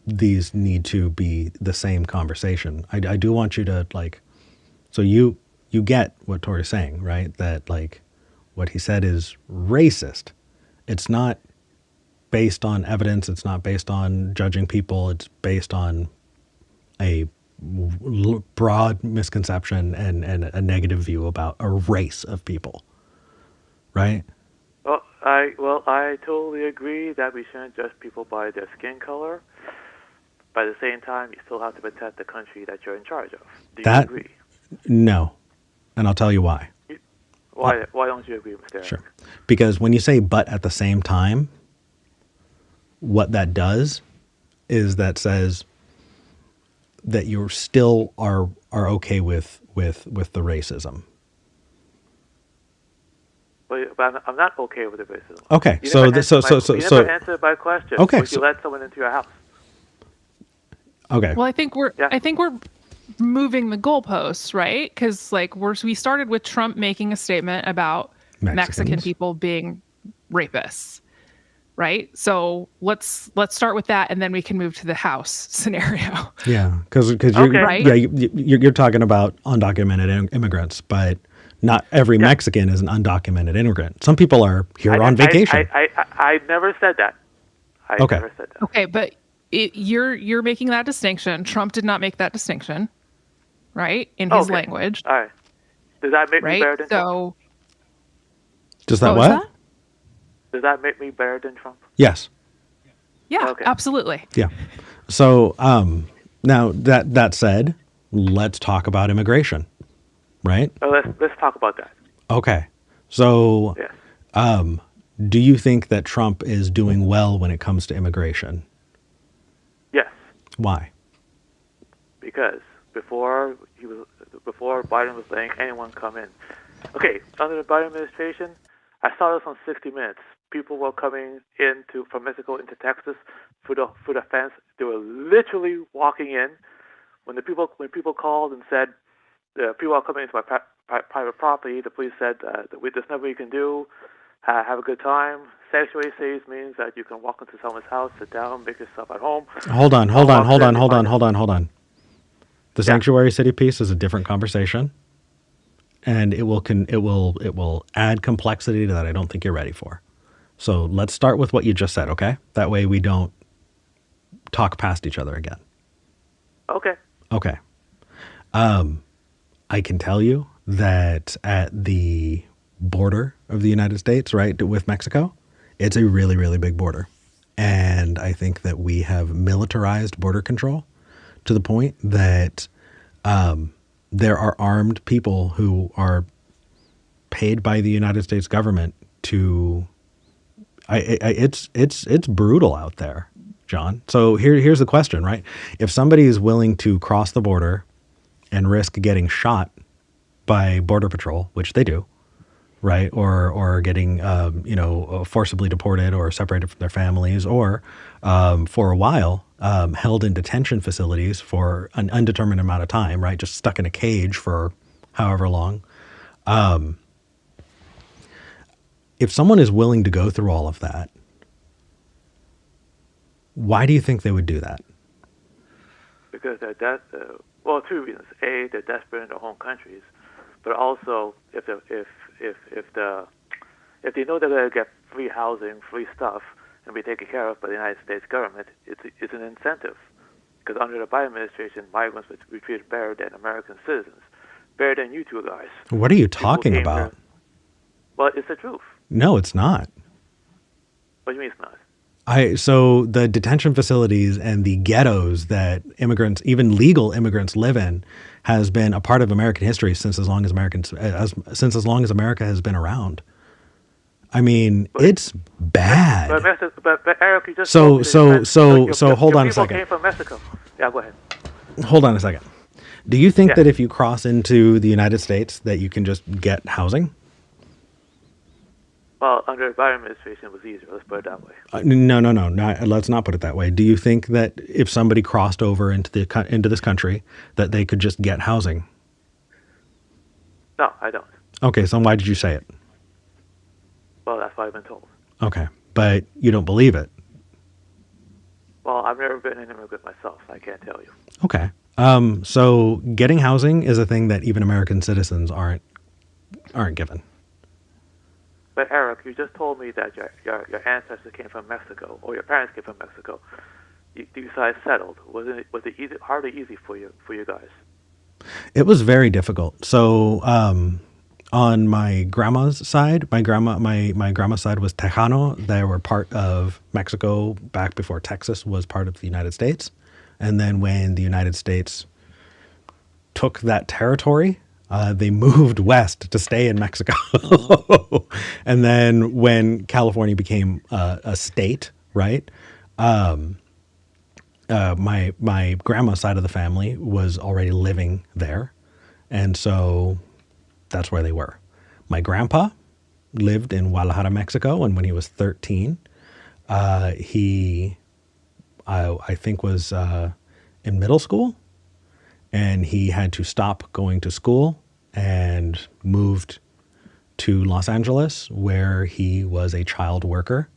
these need to be the same conversation. I do want you to so you get what Tori's saying, right? That what he said is racist. It's not based on evidence. It's not based on judging people. It's based on a broad misconception and a negative view about a race of people, right? Well, I totally agree that we shouldn't judge people by their skin color. But at the same time, you still have to protect the country that you're in charge of. Do you agree? No, and I'll tell you why. Why don't you agree with that? Sure. Because when you say "but at the same time," what that does is that says that you still are okay with the racism. But I'm not okay with the racism. Okay, you never answered my question. Okay, would you let someone into your house? Okay. Well, I think we're moving the goalposts, right? Because we started with Trump making a statement about Mexican people being rapists, right? So let's start with that, and then we can move to the house scenario. Yeah, because you're talking about undocumented immigrants, but not every Mexican is an undocumented immigrant. Some people are here on vacation. I never said that. I never said that. Okay, but you're making that distinction. Trump did not make that distinction, right? In his language. All right. Does that make me better than Trump? Does that what? Does that make me better than Trump? Yes. Yeah, absolutely. Yeah. So now that said, let's talk about immigration, right? Let's talk about that. Okay. So do you think that Trump is doing well when it comes to immigration? Yes. Why? Because before Biden was letting anyone come in. Okay, under the Biden administration, I saw this on 60 Minutes. People were coming from Mexico into Texas through the fence. They were literally walking in. When people called and said, the people are coming into my private property. The police said there's nothing you can do. Have a good time. Sanctuary cities means that you can walk into someone's house, sit down, make yourself at home. Hold on. The sanctuary city piece is a different conversation, and it will add complexity that I don't think you're ready for. So let's start with what you just said, okay? That way we don't talk past each other again. Okay. Okay. I can tell you that at the border of the United States, right, with Mexico, it's a really, really big border. And I think that we have militarized border control to the point that there are armed people who are paid by the United States government to. It's brutal out there, John. So here's the question, right? If somebody is willing to cross the border and risk getting shot by Border Patrol, which they do, right? Or getting, forcibly deported or separated from their families, or for a while held in detention facilities for an undetermined amount of time, right? Just stuck in a cage for however long. If someone is willing to go through all of that, why do you think they would do that? Because two reasons. A, they're desperate in their home countries, but also if they know they're going to get free housing, free stuff, and be taken care of by the United States government, it's an incentive. Because under the Biden administration, migrants would be treated better than American citizens, better than you two guys. What are you talking about? Well, it's the truth. No, it's not. What do you mean it's not? So the detention facilities and the ghettos that immigrants, even legal immigrants, live in, has been a part of American history since as long as America has been around. I mean, it's bad. But Eric, you just so hold on a second. Came from Mexico. Yeah, go ahead. Hold on a second. Do you think that if you cross into the United States that you can just get housing? Well, under the Biden administration, it was easier. Let's put it that way. No. Let's not put it that way. Do you think that if somebody crossed over into this country, that they could just get housing? No, I don't. Okay, so why did you say it? Well, that's what I've been told. Okay, but you don't believe it. Well, I've never been an immigrant myself. I can't tell you. Okay. So getting housing is a thing that even American citizens aren't given. But Eric, you just told me that your ancestors came from Mexico, or your parents came from Mexico. You guys settled. Was it easy, hard or easy for you guys? It was very difficult. So on my grandma's side, my grandma's side was Tejano. They were part of Mexico back before Texas was part of the United States. And then when the United States took that territory, they moved west to stay in Mexico. And then when California became a state, right, my grandma's side of the family was already living there. And so that's where they were. My grandpa lived in Guadalajara, Mexico, and when he was 13, he, I think, was in middle school. And he had to stop going to school and moved to Los Angeles, where he was a child worker.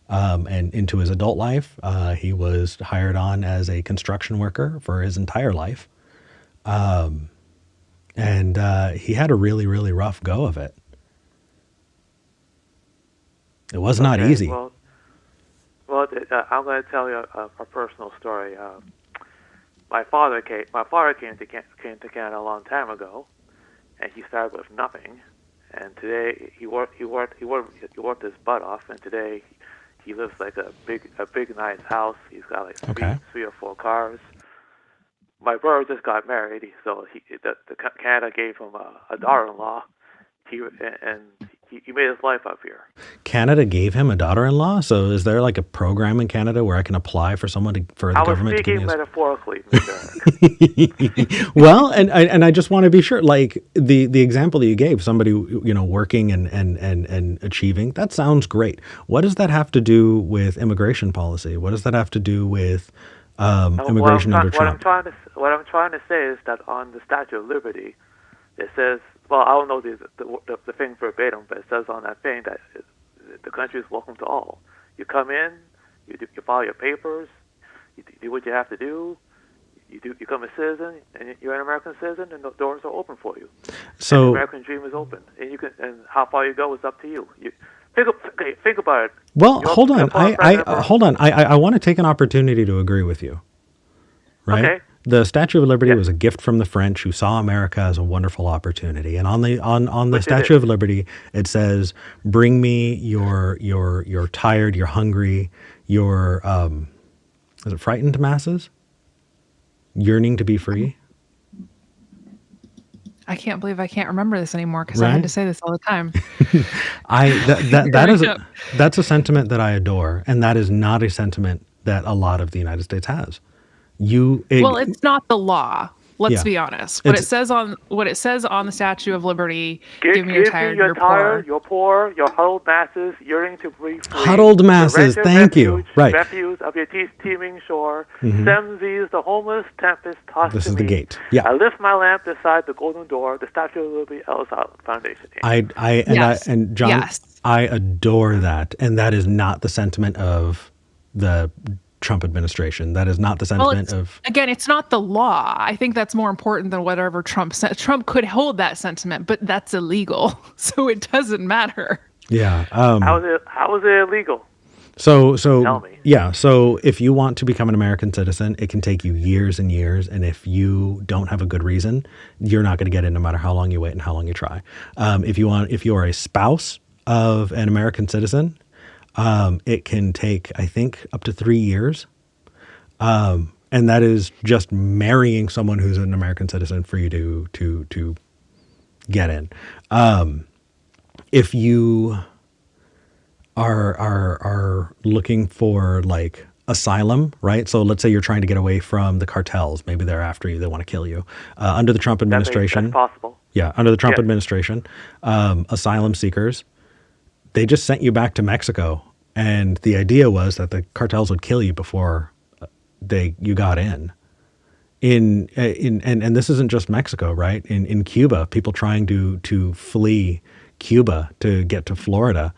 And into his adult life, he was hired on as a construction worker for his entire life. And he had a really, really rough go of it. It was not easy. Well, I'm going to tell you a personal story. My father came to Canada a long time ago, and he started with nothing. And today he worked his butt off, and today he lives like a big nice house. He's got like three or four cars. My brother just got married, so Canada gave him a daughter-in-law. He made his life up here. Canada gave him a daughter-in-law? So is there like a program in Canada where I can apply for the government to give me metaphorically, Mr. Well, and I just want to be sure, like the example that you gave, somebody, working and achieving, that sounds great. What does that have to do with immigration policy? What does that have to do with immigration under Trump? What I'm trying to say is that on the Statue of Liberty, It says, well, I don't know the thing verbatim, but it says on that thing that the country is welcome to all. You come in, you file your papers, you do what you have to do. You become a citizen, and you're an American citizen, and the doors are open for you. So and the American dream is open, and how far you go is up to you. Think about it. Well, hold on. I want to take an opportunity to agree with you. Right? Okay. The Statue of Liberty was a gift from the French, who saw America as a wonderful opportunity. And on the Statue of Liberty, it says, "Bring me your tired, your hungry, your is it frightened masses, yearning to be free." I can't believe I can't remember this anymore because I had to say this all the time. That's a sentiment that I adore, and that is not a sentiment that a lot of the United States has. It's not the law. Let's be honest. What it says on the Statue of Liberty, give me your tired, your poor, your huddled masses yearning to breathe free. Huddled masses, thank you. Right. Refuge of your teeming shore. Stem these, the homeless tempest tossed to me. This is the gate. Yeah. I lift my lamp beside the golden door, the Statue of Liberty, Ellis Island Foundation. And John, yes. I adore that, and that is not the sentiment of the Trump administration. That is not the sentiment of... Again, it's not the law. I think that's more important than whatever Trump said. Trump could hold that sentiment, but that's illegal. So it doesn't matter. Yeah. How is it illegal? So Tell me. Yeah. So if you want to become an American citizen, it can take you years and years. And if you don't have a good reason, you're not going to get it no matter how long you wait and how long you try. If you are a spouse of an American citizen, it can take, I think, up to 3 years. And that is just marrying someone who's an American citizen for you to get in. If you are looking for like asylum, right? So let's say you're trying to get away from the cartels. Maybe they're after you. They want to kill you. Under the Trump administration. That's possible. Yeah. Under the Trump administration, asylum seekers, they just sent you back to Mexico, and the idea was that the cartels would kill you before you got in. And this isn't just Mexico, right? In Cuba, people trying to flee Cuba to get to Florida,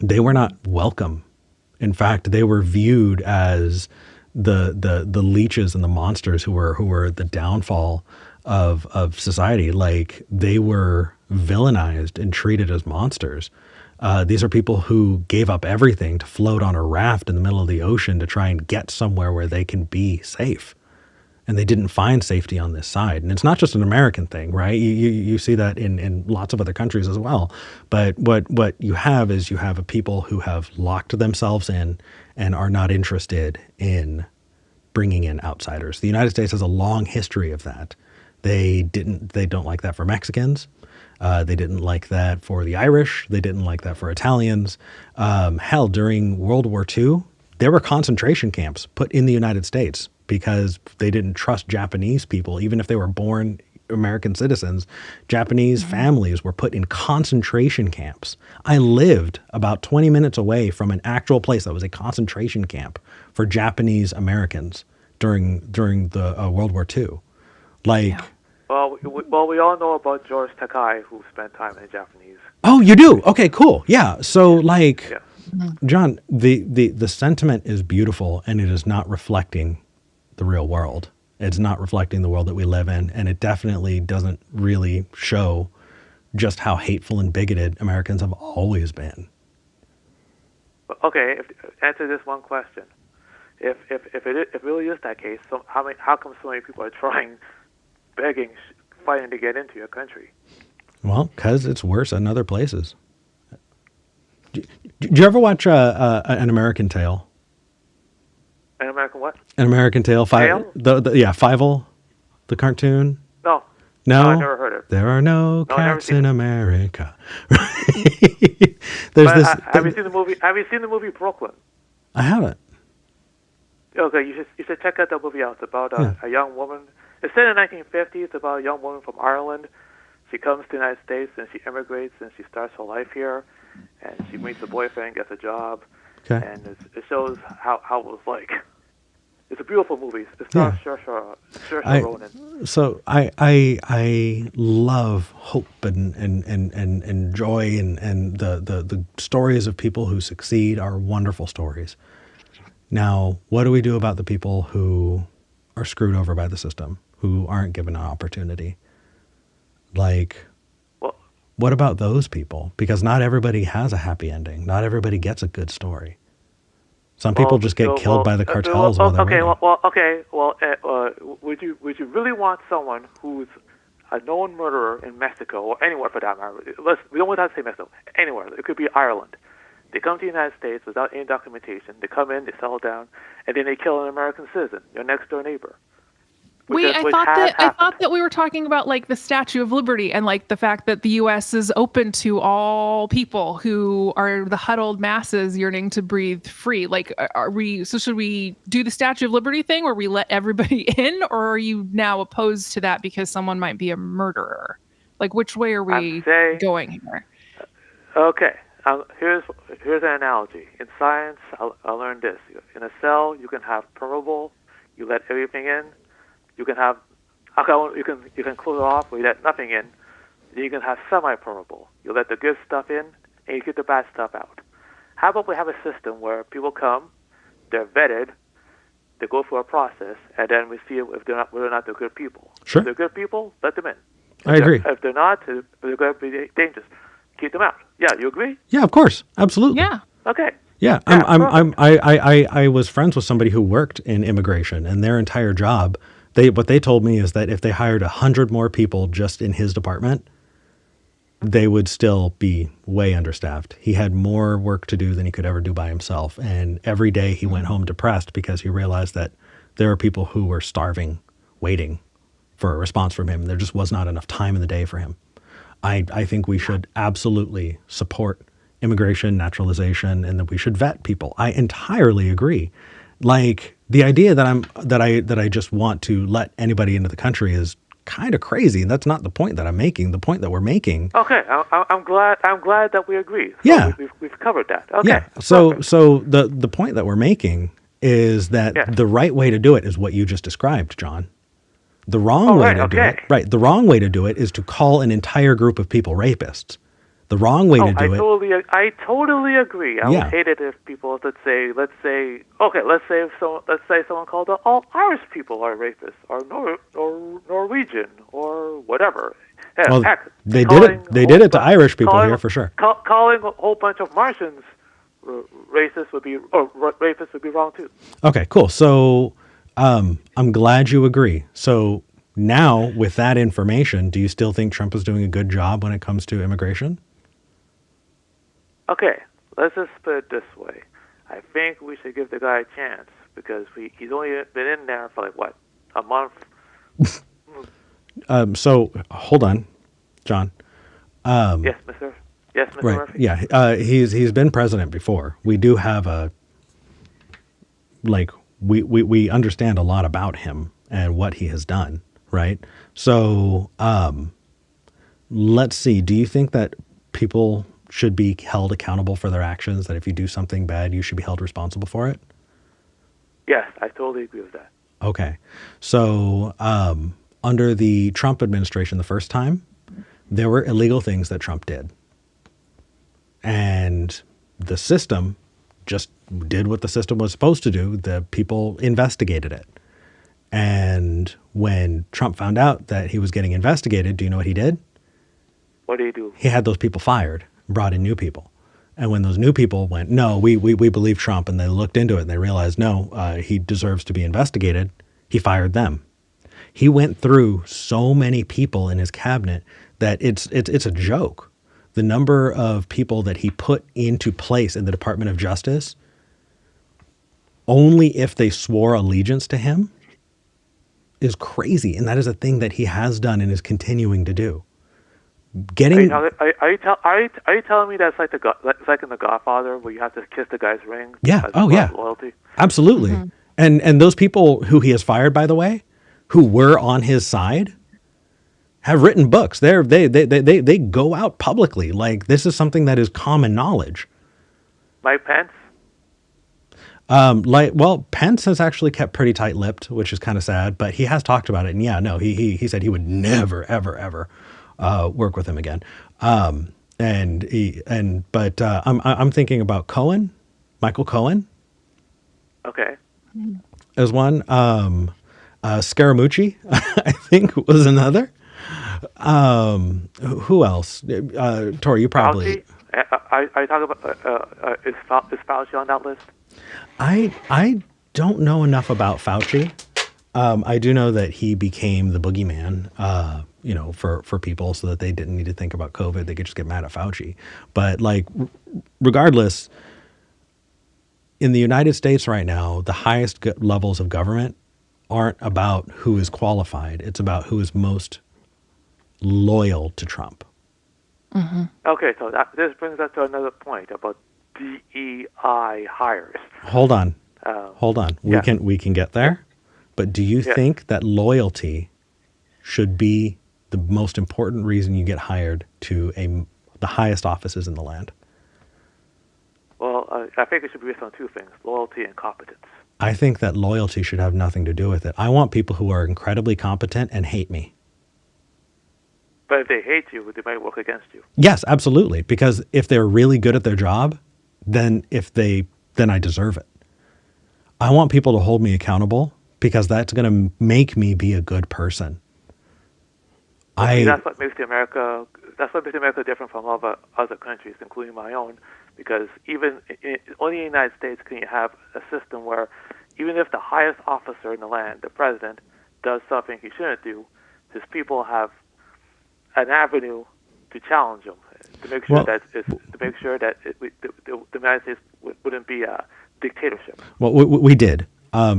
they were not welcome. In fact, they were viewed as the leeches and the monsters who were the downfall of society. Like, they were villainized and treated as monsters. These are people who gave up everything to float on a raft in the middle of the ocean to try and get somewhere where they can be safe. And they didn't find safety on this side. And it's not just an American thing, right? You see that in lots of other countries as well. But what you have is you have a people who have locked themselves in and are not interested in bringing in outsiders. The United States has a long history of that. They don't like that for Mexicans. They didn't like that for the Irish. They didn't like that for Italians. Hell, during World War II, there were concentration camps put in the United States because they didn't trust Japanese people. Even if they were born American citizens, Japanese families were put in concentration camps. I lived about 20 minutes away from an actual place that was a concentration camp for Japanese Americans during the World War II. Well, we all know about George Takei, who spent time in the Japanese. Oh, you do? Okay, cool. Yeah. So, John, the sentiment is beautiful, and it is not reflecting the real world. It's not reflecting the world that we live in, and it definitely doesn't really show just how hateful and bigoted Americans have always been. Okay, answer this one question. If it really is that case, how come so many people are trying, begging, fighting to get into your country? Well, because it's worse in other places. Did you ever watch An American Tale? An American what? An American Tale. Fievel, the cartoon. No. No, I never heard it. There are no cats in America. Have you seen the movie? Have you seen the movie Brooklyn? I haven't. Okay, you should check out that movie out. It's about a young woman. It's set in the 1950s. It's about a young woman from Ireland. She comes to the United States and she immigrates and she starts her life here. And she meets a boyfriend, gets a job. Okay. And it shows how it was like. It's a beautiful movie. It stars Saoirse Ronan. So I love hope and joy and the stories of people who succeed are wonderful stories. Now, what do we do about the people who are screwed over by the system, who aren't given an opportunity? Like, Well, what about those people? Because not everybody has a happy ending. Not everybody gets a good story. Some people just get killed by the cartels while they're waiting. Would you really want someone who's a known murderer in Mexico or anywhere for that matter? We don't want to say Mexico. Anywhere. It could be Ireland. They come to the United States without any documentation. They come in, they settle down, and then they kill an American citizen, your next door neighbor. Wait, I thought that we were talking about like the Statue of Liberty and like the fact that the U.S. is open to all people who are the huddled masses yearning to breathe free. Like, should we do the Statue of Liberty thing where we let everybody in, or are you now opposed to that because someone might be a murderer? Like, which way are we going here? Okay, here's an analogy. In science, I learned this. In a cell, you can have permeable. You let everything in. You can have, you can close it off where you let nothing in. Then you can have semi-permeable. You let the good stuff in, and you get the bad stuff out. How about we have a system where people come, they're vetted, they go through a process, and then we see whether or not they're good people. Sure. If they're good people, let them in. I agree. If they're not, they're going to be dangerous. Keep them out. Yeah, you agree? Yeah, of course, absolutely. Yeah. Okay. Yeah, I was friends with somebody who worked in immigration, and their entire job. What they told me is that if they hired 100 more people just in his department, they would still be way understaffed. He had more work to do than he could ever do by himself. And every day he went home depressed because he realized that there are people who were starving, waiting for a response from him. There just was not enough time in the day for him. I think we should absolutely support immigration, naturalization, and that we should vet people. I entirely agree. Like, the idea that I just want to let anybody into the country is kind of crazy. That's not the point that I'm making. The point that we're making. Okay, I'm glad that we agree. So yeah, we've covered that. Okay. Yeah. So the point that we're making is that the right way to do it is what you just described, John. The wrong way to do it, right? The wrong way to do it is to call an entire group of people rapists. The wrong way to do it. I totally agree. I would hate it if people let's say someone called all Irish people are rapists, or Norwegian, or whatever. Yeah, well, heck, they did it to Irish people here for sure. Calling a whole bunch of Martians rapists would be wrong too. Okay, cool. So I'm glad you agree. So now, with that information, do you still think Trump is doing a good job when it comes to immigration? Okay, let's just put it this way. I think we should give the guy a chance because he's only been in there for a month. So hold on, John. Yes, Mr. Right. Murphy. Yeah. He's been president before. We do have we understand a lot about him and what he has done. Right. So let's see. Do you think that people should be held accountable for their actions, that if you do something bad, you should be held responsible for it? Yes, I totally agree with that. Okay. So under the Trump administration the first time, there were illegal things that Trump did. And the system just did what the system was supposed to do. The people investigated it. And when Trump found out that he was getting investigated, do you know what he did? What did he do? He had those people fired, brought in new people. And when those new people went, no, we believe Trump, and they looked into it and they realized, no, he deserves to be investigated, he fired them. He went through so many people in his cabinet that it's a joke. The number of people that he put into place in the Department of Justice, only if they swore allegiance to him, is crazy. And that is a thing that he has done and is continuing to do. Are you telling me that's like in The Godfather where you have to kiss the guy's ring? Yeah. Oh, yeah. Loyalty. Absolutely. Mm-hmm. And those people who he has fired, by the way, who were on his side, have written books. They go out publicly. Like, this is something that is common knowledge. Mike Pence? Pence has actually kept pretty tight-lipped, which is kind of sad, but he has talked about it. And yeah, no, he said he would never, ever, ever work with him again. I'm thinking about Cohen, Michael Cohen. Okay. As one. Scaramucci, I think, was another. Who else? Tori, you probably. Fauci? I talk about is Fauci on that list? I don't know enough about Fauci. I do know that he became the boogeyman, for people, so that they didn't need to think about COVID. They could just get mad at Fauci. But regardless, in the United States right now, the highest levels of government aren't about who is qualified. It's about who is most loyal to Trump. Mm-hmm. Okay, so this brings us to another point about DEI hires. Hold on. Yeah. We can get there. But do you think that loyalty should be the most important reason you get hired to the highest offices in the land? Well, I think it should be based on two things: loyalty and competence. I think that loyalty should have nothing to do with it. I want people who are incredibly competent and hate me. But if they hate you, they might work against you. Yes, absolutely. Because if they're really good at their job, then I deserve it. I want people to hold me accountable because that's going to make me be a good person. That's what makes America different from other countries, including my own. Because only in the United States can you have a system where even if the highest officer in the land, the president, does something he shouldn't do, his people have an avenue to challenge him, to make sure that the United States wouldn't be a dictatorship. Well, we did.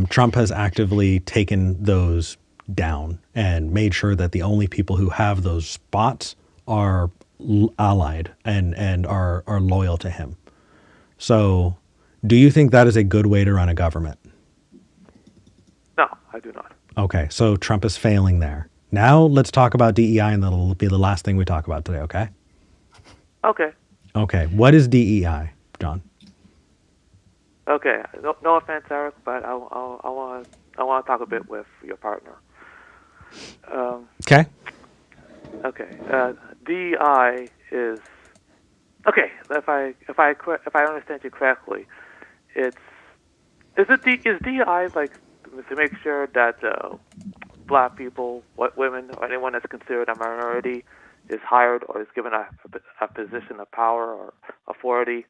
Trump has actively taken those down and made sure that the only people who have those spots are allied and are loyal to him. So do you think that is a good way to run a government? No, I do not. Okay, so Trump is failing there. Now let's talk about DEI, and that'll be the last thing we talk about today, okay? Okay, what is DEI, John? Okay, no offense, Eric, but I want to talk a bit with your partner. Okay. DEI is okay. If I understand you correctly, is DEI like to make sure that Black people, white women, or anyone that's considered a minority is hired or is given a position of power or authority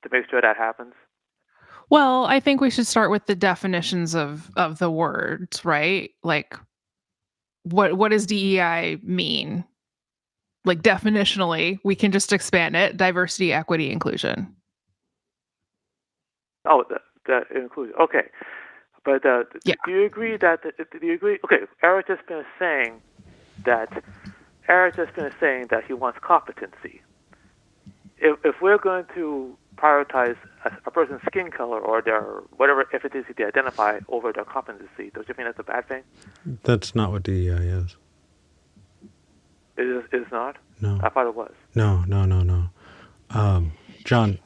to make sure that happens? Well, I think we should start with the definitions of the words, right? Like, what does DEI mean? Like, definitionally, we can just expand it: diversity, equity, inclusion. Oh, that includes. Okay, but do you agree that? Do you agree? Okay, Eric just been saying that he wants competency. If we're going to prioritize a person's skin color or their whatever ethnicity they identify over their competency, don't you think that's a bad thing? That's not what DEI is. It is not? No. I thought it was. No. John,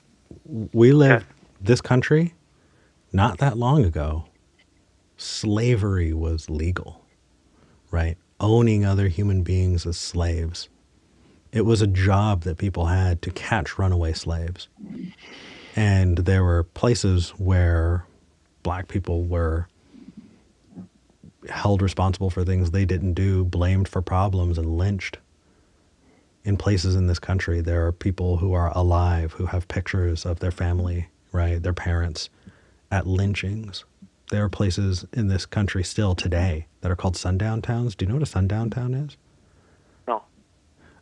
we live this country not that long ago. Slavery was legal, right? Owning other human beings as slaves. It was a job that people had to catch runaway slaves. And there were places where Black people were held responsible for things they didn't do, blamed for problems, and lynched. In places in this country, there are people who are alive who have pictures of their family, right, their parents, at lynchings. There are places in this country still today that are called sundown towns. Do you know what a sundown town is? No.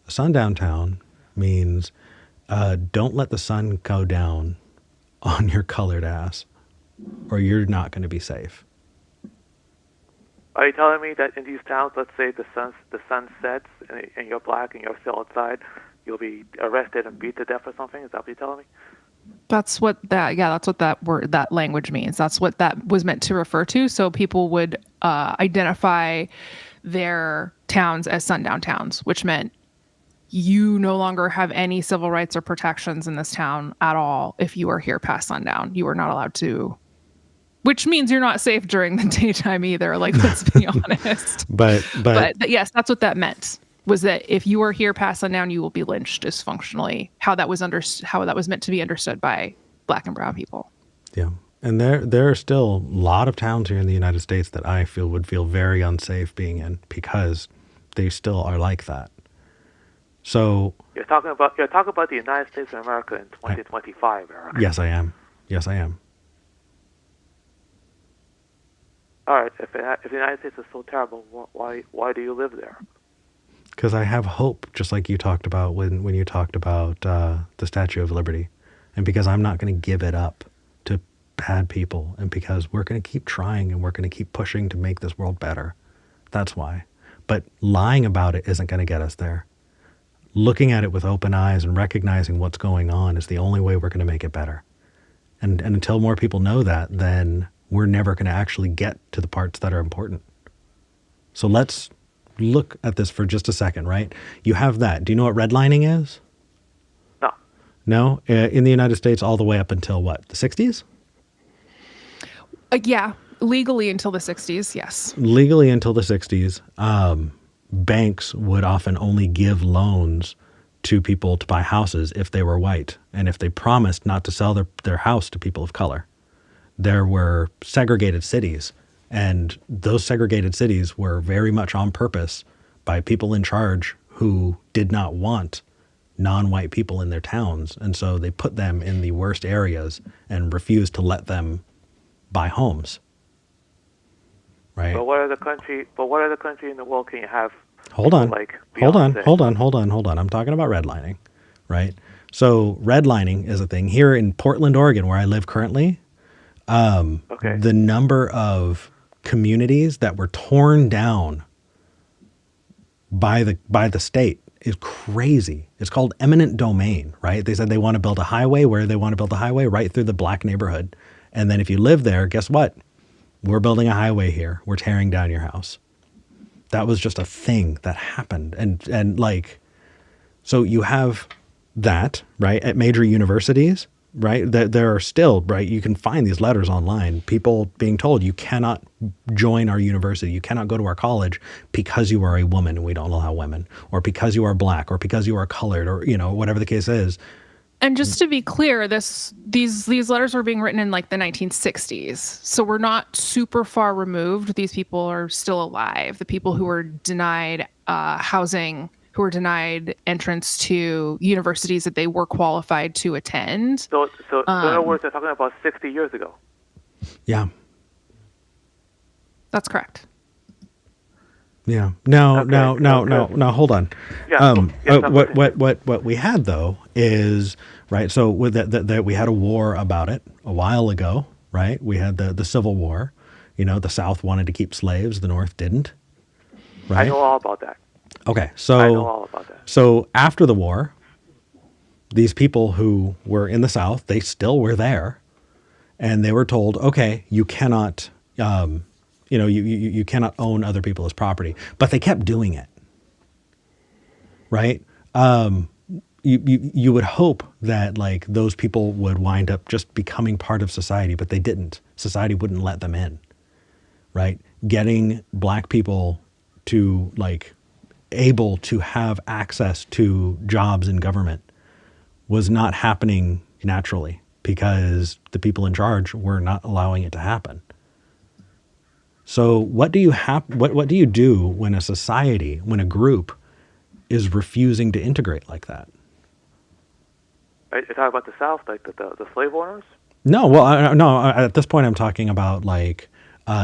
A sundown town means don't let the sun go down on your colored ass or you're not going to be safe. Are you telling me that in these towns, let's say the sun sets and you're Black and you're still outside, you'll be arrested and beat to death or something? Is that what you're telling me? That's what that language means. That's what that was meant to refer to. So people would identify their towns as sundown towns, which meant you no longer have any civil rights or protections in this town at all. If you are here past sundown, you are not allowed to Which means you're not safe during the daytime either. Like, let's be honest. But yes, that's what that meant. Was that if you are here past sundown, you will be lynched dysfunctionally. How that was meant to be understood by Black and brown people. Yeah, and there are still a lot of towns here in the United States that I feel would feel very unsafe being in because they still are like that. So You're talking about the United States of America in 2025, Eric. yes, I am. Yes, I am. All right. If the United States is so terrible, why do you live there? Because I have hope, just like you talked about when you talked about the Statue of Liberty, and because I'm not going to give it up to bad people, and because we're going to keep trying and we're going to keep pushing to make this world better. That's why. But lying about it isn't going to get us there. Looking at it with open eyes and recognizing what's going on is the only way we're going to make it better. And until more people know that, then we're never going to actually get to the parts that are important. So let's look at this for just a second, right? You have that. Do you know what redlining is? No. No? In the United States, all the way up until what? The 60s? Yeah. Legally until the 60s, yes. Legally until the 60s, banks would often only give loans to people to buy houses if they were white and if they promised not to sell their house to people of color. There were segregated cities, and those segregated cities were very much on purpose by people in charge who did not want non-white people in their towns, and so they put them in the worst areas and refused to let them buy homes. Right? But what other country in the world can you have? Hold on. Like hold on. Beyonce? I'm talking about redlining, right? So redlining is a thing here in Portland, Oregon, where I live currently. Okay. The number of communities that were torn down by the state is crazy. It's called eminent domain, right? They said they want to build a highway. Where they want to build a highway? Right through the black neighborhood. And then if you live there, guess what? We're building a highway here. We're tearing down your house. That was just a thing that happened. And like, so you have that, right? At major universities, right? There are still, right? You can find these letters online, people being told you cannot join our university. You cannot go to our college because you are a woman and we don't allow women, or because you are black, or because you are colored, or, you know, whatever the case is. And just to be clear, these letters were being written in like the 1960s. So we're not super far removed. These people are still alive. The people who were denied housing, who were denied entrance to universities that they were qualified to attend. So in other words, they're talking about 60 years ago. Yeah. That's correct. Yeah. No, Okay, no, hold on. Yeah. What we had though is, right, so with that we had a war about it a while ago, right? We had the Civil War. You know, the South wanted to keep slaves, the North didn't. Right? I know all about that. Okay. So I know all about that. So after the war, these people who were in the South, they still were there, and they were told, okay, you cannot you cannot own other people's property, but they kept doing it. Right? You would hope that like those people would wind up just becoming part of society, but they didn't. Society wouldn't let them in. Right? Getting black people to like able to have access to jobs in government was not happening naturally because the people in charge were not allowing it to happen. So what do you do when a society, when a group is refusing to integrate like that? You're talking about the South, like the slave owners? No, well, no. At this point, I'm talking about like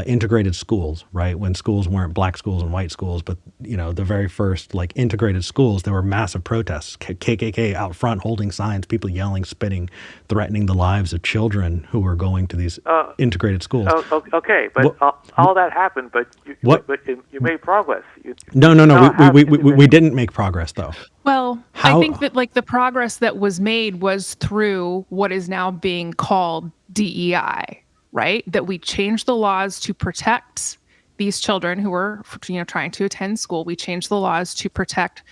integrated schools, right? When schools weren't black schools and white schools, but you know, the very first like integrated schools, there were massive protests, KKK out front holding signs, people yelling, spitting, threatening the lives of children who were going to these integrated schools. Okay, but all that happened, but you made progress. No. We didn't make progress though. Well, I think that like the progress that was made was through what is now being called DEI. Right? That we changed the laws to protect these children who were, trying to attend school. We changed the laws to protect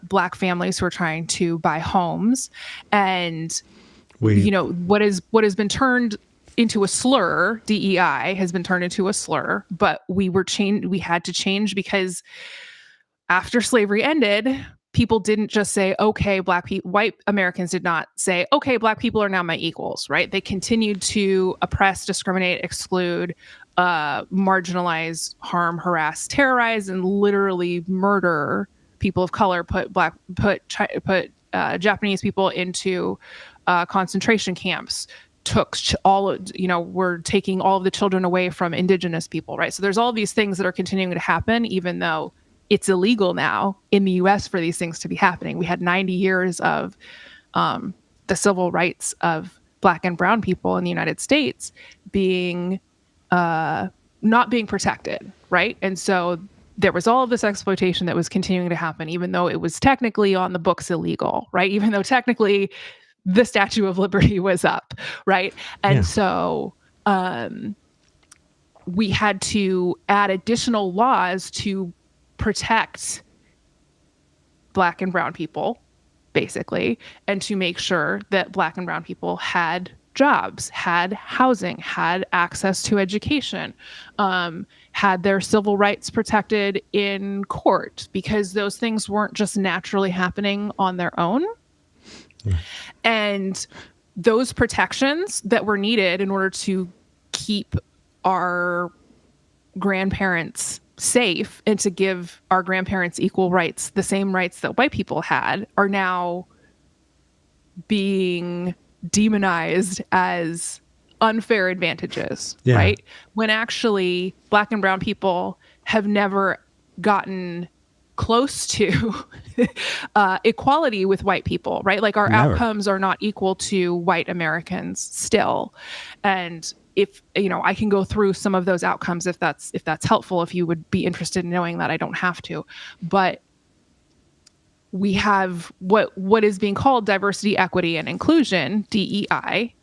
black families who are trying to buy homes. And, what has been turned into a slur. DEI has been turned into a slur, but we had to change because after slavery ended, people didn't just say, okay, white Americans did not say, okay, black people are now my equals, right? They continued to oppress, discriminate, exclude, marginalize, harm, harass, terrorize, and literally murder people of color, put Japanese people into concentration camps, we're taking all of the children away from indigenous people, right? So there's all these things that are continuing to happen, even though it's illegal now in the US for these things to be happening. We had 90 years of the civil rights of Black and brown people in the United States being not being protected, right? And so there was all of this exploitation that was continuing to happen, even though it was technically on the books illegal, right? Even though technically the Statue of Liberty was up, right? And so we had to add additional laws to protect Black and brown people, basically, and to make sure that Black and brown people had jobs, had housing, had access to education, had their civil rights protected in court, because those things weren't just naturally happening on their own. And those protections that were needed in order to keep our grandparents safe and to give our grandparents equal rights, the same rights that white people had, are now being demonized as unfair advantages, right? When actually Black and brown people have never gotten close to equality with white people, right? Like our outcomes are not equal to white Americans still. And if, I can go through some of those outcomes if that's helpful, if you would be interested in knowing that. I don't have to, but we have what is being called diversity, equity, and inclusion, DEI.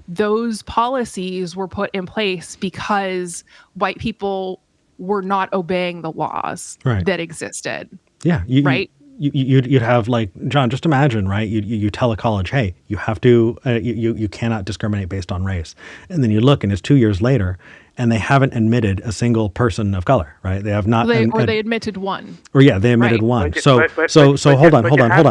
Those policies were put in place because white people were not obeying the laws that existed. Yeah. You'd have, like, John, just imagine, right? You tell a college, hey, you have to, you cannot discriminate based on race. And then you look and it's 2 years later and they haven't admitted a single person of color, right? They have not. They admitted one. Or they admitted one. But So hold on, John. Hold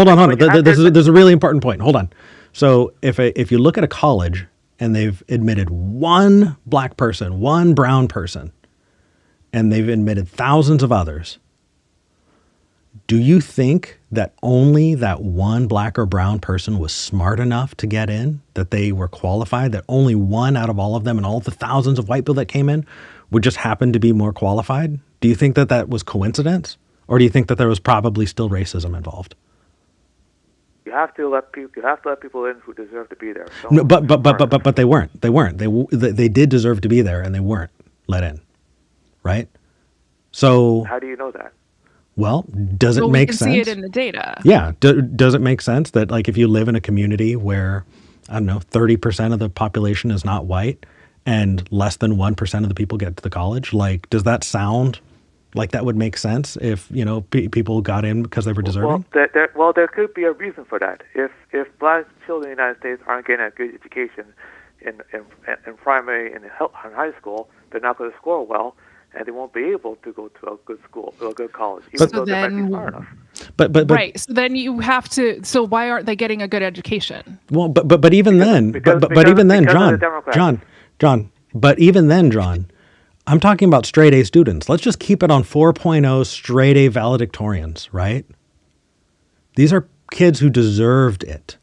on. There's a really important point. Hold on. So if you look at a college and they've admitted one Black person, one brown person, and they've admitted thousands of others, do you think that only that one Black or brown person was smart enough to get in, that they were qualified, that only one out of all of them and all the thousands of white people that came in would just happen to be more qualified? Do you think that was coincidence? Or do you think that there was probably still racism involved? You have to let people in who deserve to be there. No, but they weren't. They did deserve to be there and they weren't let in, right? So how do you know that? Well, does it make sense? We can see it in the data. Yeah. Does it make sense that, like, if you live in a community where, I don't know, 30% of the population is not white and less than 1% of the people get to the college, like, does that sound like that would make sense if, people got in because they were deserving? Well, there could be a reason for that. If Black children in the United States aren't getting a good education in primary and in high school, they're not going to score well, and they won't be able to go to a good school or a good college, even though they might be smart enough. But right. So then you have to. So why aren't they getting a good education? Well, but even then, John. But even then, John, I'm talking about straight A students. Let's just keep it on 4.0 straight A valedictorians, right? These are kids who deserved it,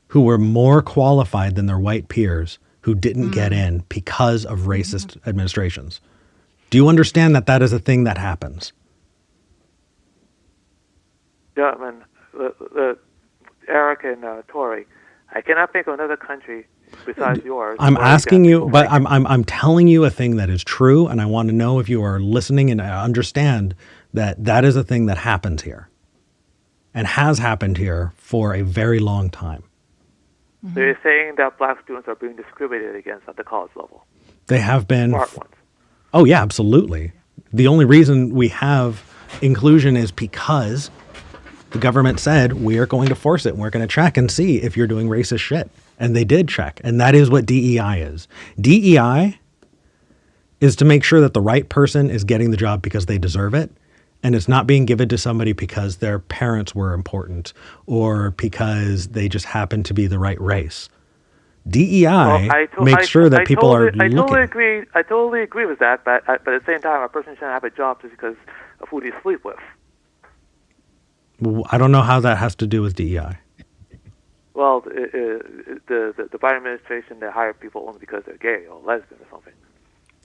who were more qualified than their white peers who didn't get in because of racist administrations. Do you understand that is a thing that happens? Yeah, I mean, Eric and Tori, I cannot think of another country besides yours. I'm asking you, but I'm telling you a thing that is true, and I want to know if you are listening and understand that is a thing that happens here, and has happened here for a very long time. So you're saying that Black students are being discriminated against at the college level? They have been. Smart ones. Oh, yeah, absolutely. The only reason we have inclusion is because the government said we are going to force it and we're going to check and see if you're doing racist shit. And they did check. And that is what DEI is. DEI is to make sure that the right person is getting the job because they deserve it. And it's not being given to somebody because their parents were important or because they just happen to be the right race. DEI makes sure that people are looking. I totally agree with that, but at the same time, a person shouldn't have a job just because of who they sleep with. I don't know how that has to do with DEI. Well, the Biden administration, they hire people only because they're gay or lesbian or something.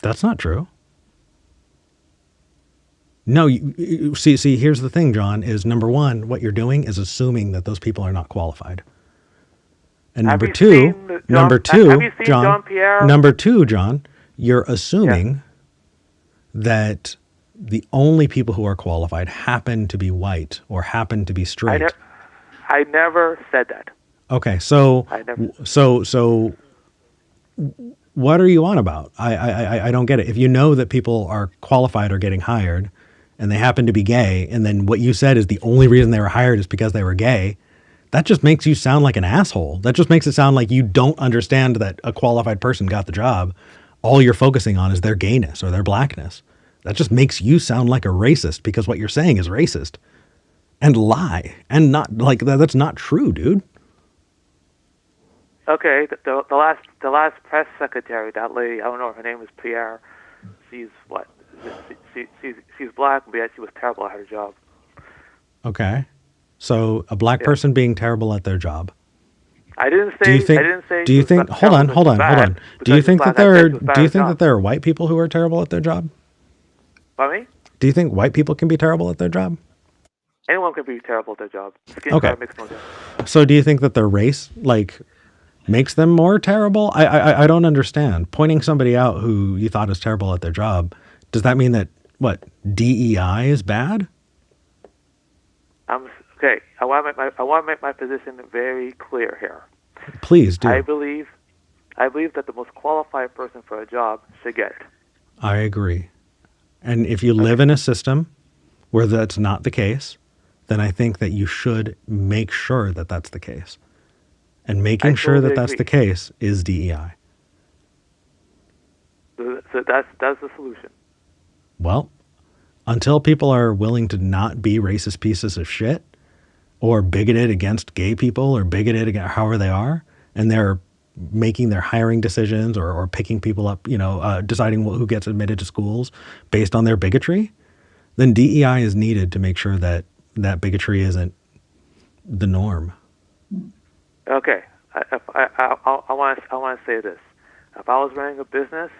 That's not true. No, see, here's the thing, John, is number one, what you're doing is assuming that those people are not qualified. And number two, John, you're assuming that the only people who are qualified happen to be white or happen to be straight. I never said that. Okay, so what are you on about? I don't get it. If you know that people are qualified or getting hired and they happen to be gay, and then what you said is the only reason they were hired is because they were gay, that just makes you sound like an asshole. That just makes it sound like you don't understand that a qualified person got the job. All you're focusing on is their gayness or their blackness. That just makes you sound like a racist because what you're saying is racist and lie and not like that's not true, dude. Okay, the last press secretary, that lady, I don't know, her name is Pierre. She's what? She's black, but yet she was terrible at her job. Okay, so a black person being terrible at their job. I didn't say. Do you think? Hold on. Do you think that there are white people who are terrible at their job? Pardon me? Do you think white people can be terrible at their job? Anyone can be terrible at their job. Okay. So do you think that their race makes them more terrible? I don't understand. Pointing somebody out who you thought is terrible at their job, does that mean that DEI is bad? Okay. I want to make my position very clear here. Please do. I believe that the most qualified person for a job should get it. I agree. And if you live in a system where that's not the case, then I think that you should make sure that that's the case. And making sure that that's the case is DEI. So that's the solution. Well, until people are willing to not be racist pieces of shit or bigoted against gay people or bigoted against however they are, and they're making their hiring decisions or picking people up, deciding who gets admitted to schools based on their bigotry, then DEI is needed to make sure that that bigotry isn't the norm. Okay, I want to say this. If I was running a business,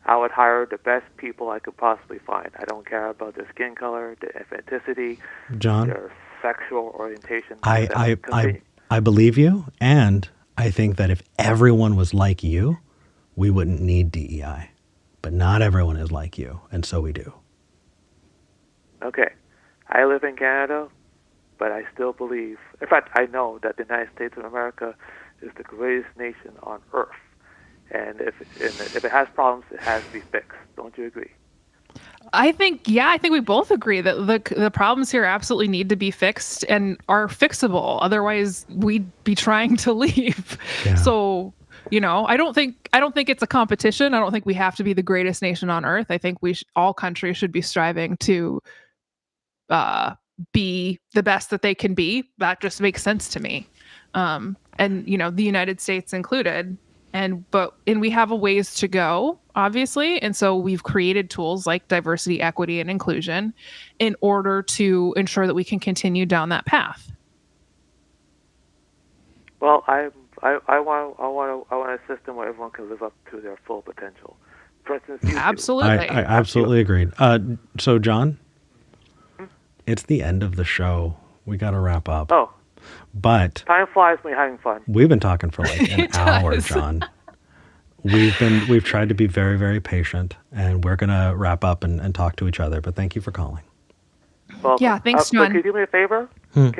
I would hire the best people I could possibly find. I don't care about their skin color, their ethnicity, John, their sexual orientation. I believe you, and I think that if everyone was like you, we wouldn't need DEI. But not everyone is like you, and so we do. Okay. I live in Canada, but I still believe, in fact, I know that the United States of America is the greatest nation on earth. And if it has problems, it has to be fixed. Don't you agree? I think we both agree that the problems here absolutely need to be fixed and are fixable. Otherwise, we'd be trying to leave. Yeah. So, I don't think it's a competition. I don't think we have to be the greatest nation on earth. I think all countries should be striving to be the best that they can be. That just makes sense to me. And the United States included. And we have a ways to go, obviously. And so we've created tools like diversity, equity, and inclusion in order to ensure that we can continue down that path. Well, I want a system where everyone can live up to their full potential. For instance, absolutely. I absolutely agreed. So, John, it's the end of the show. We got to wrap up. Oh. But time flies when you're having fun. We've been talking for like an hour, John. We've tried to be very, very patient, and we're gonna wrap up and talk to each other. But thank you for calling. Well, yeah, thanks, John. Can you do me a favor? Can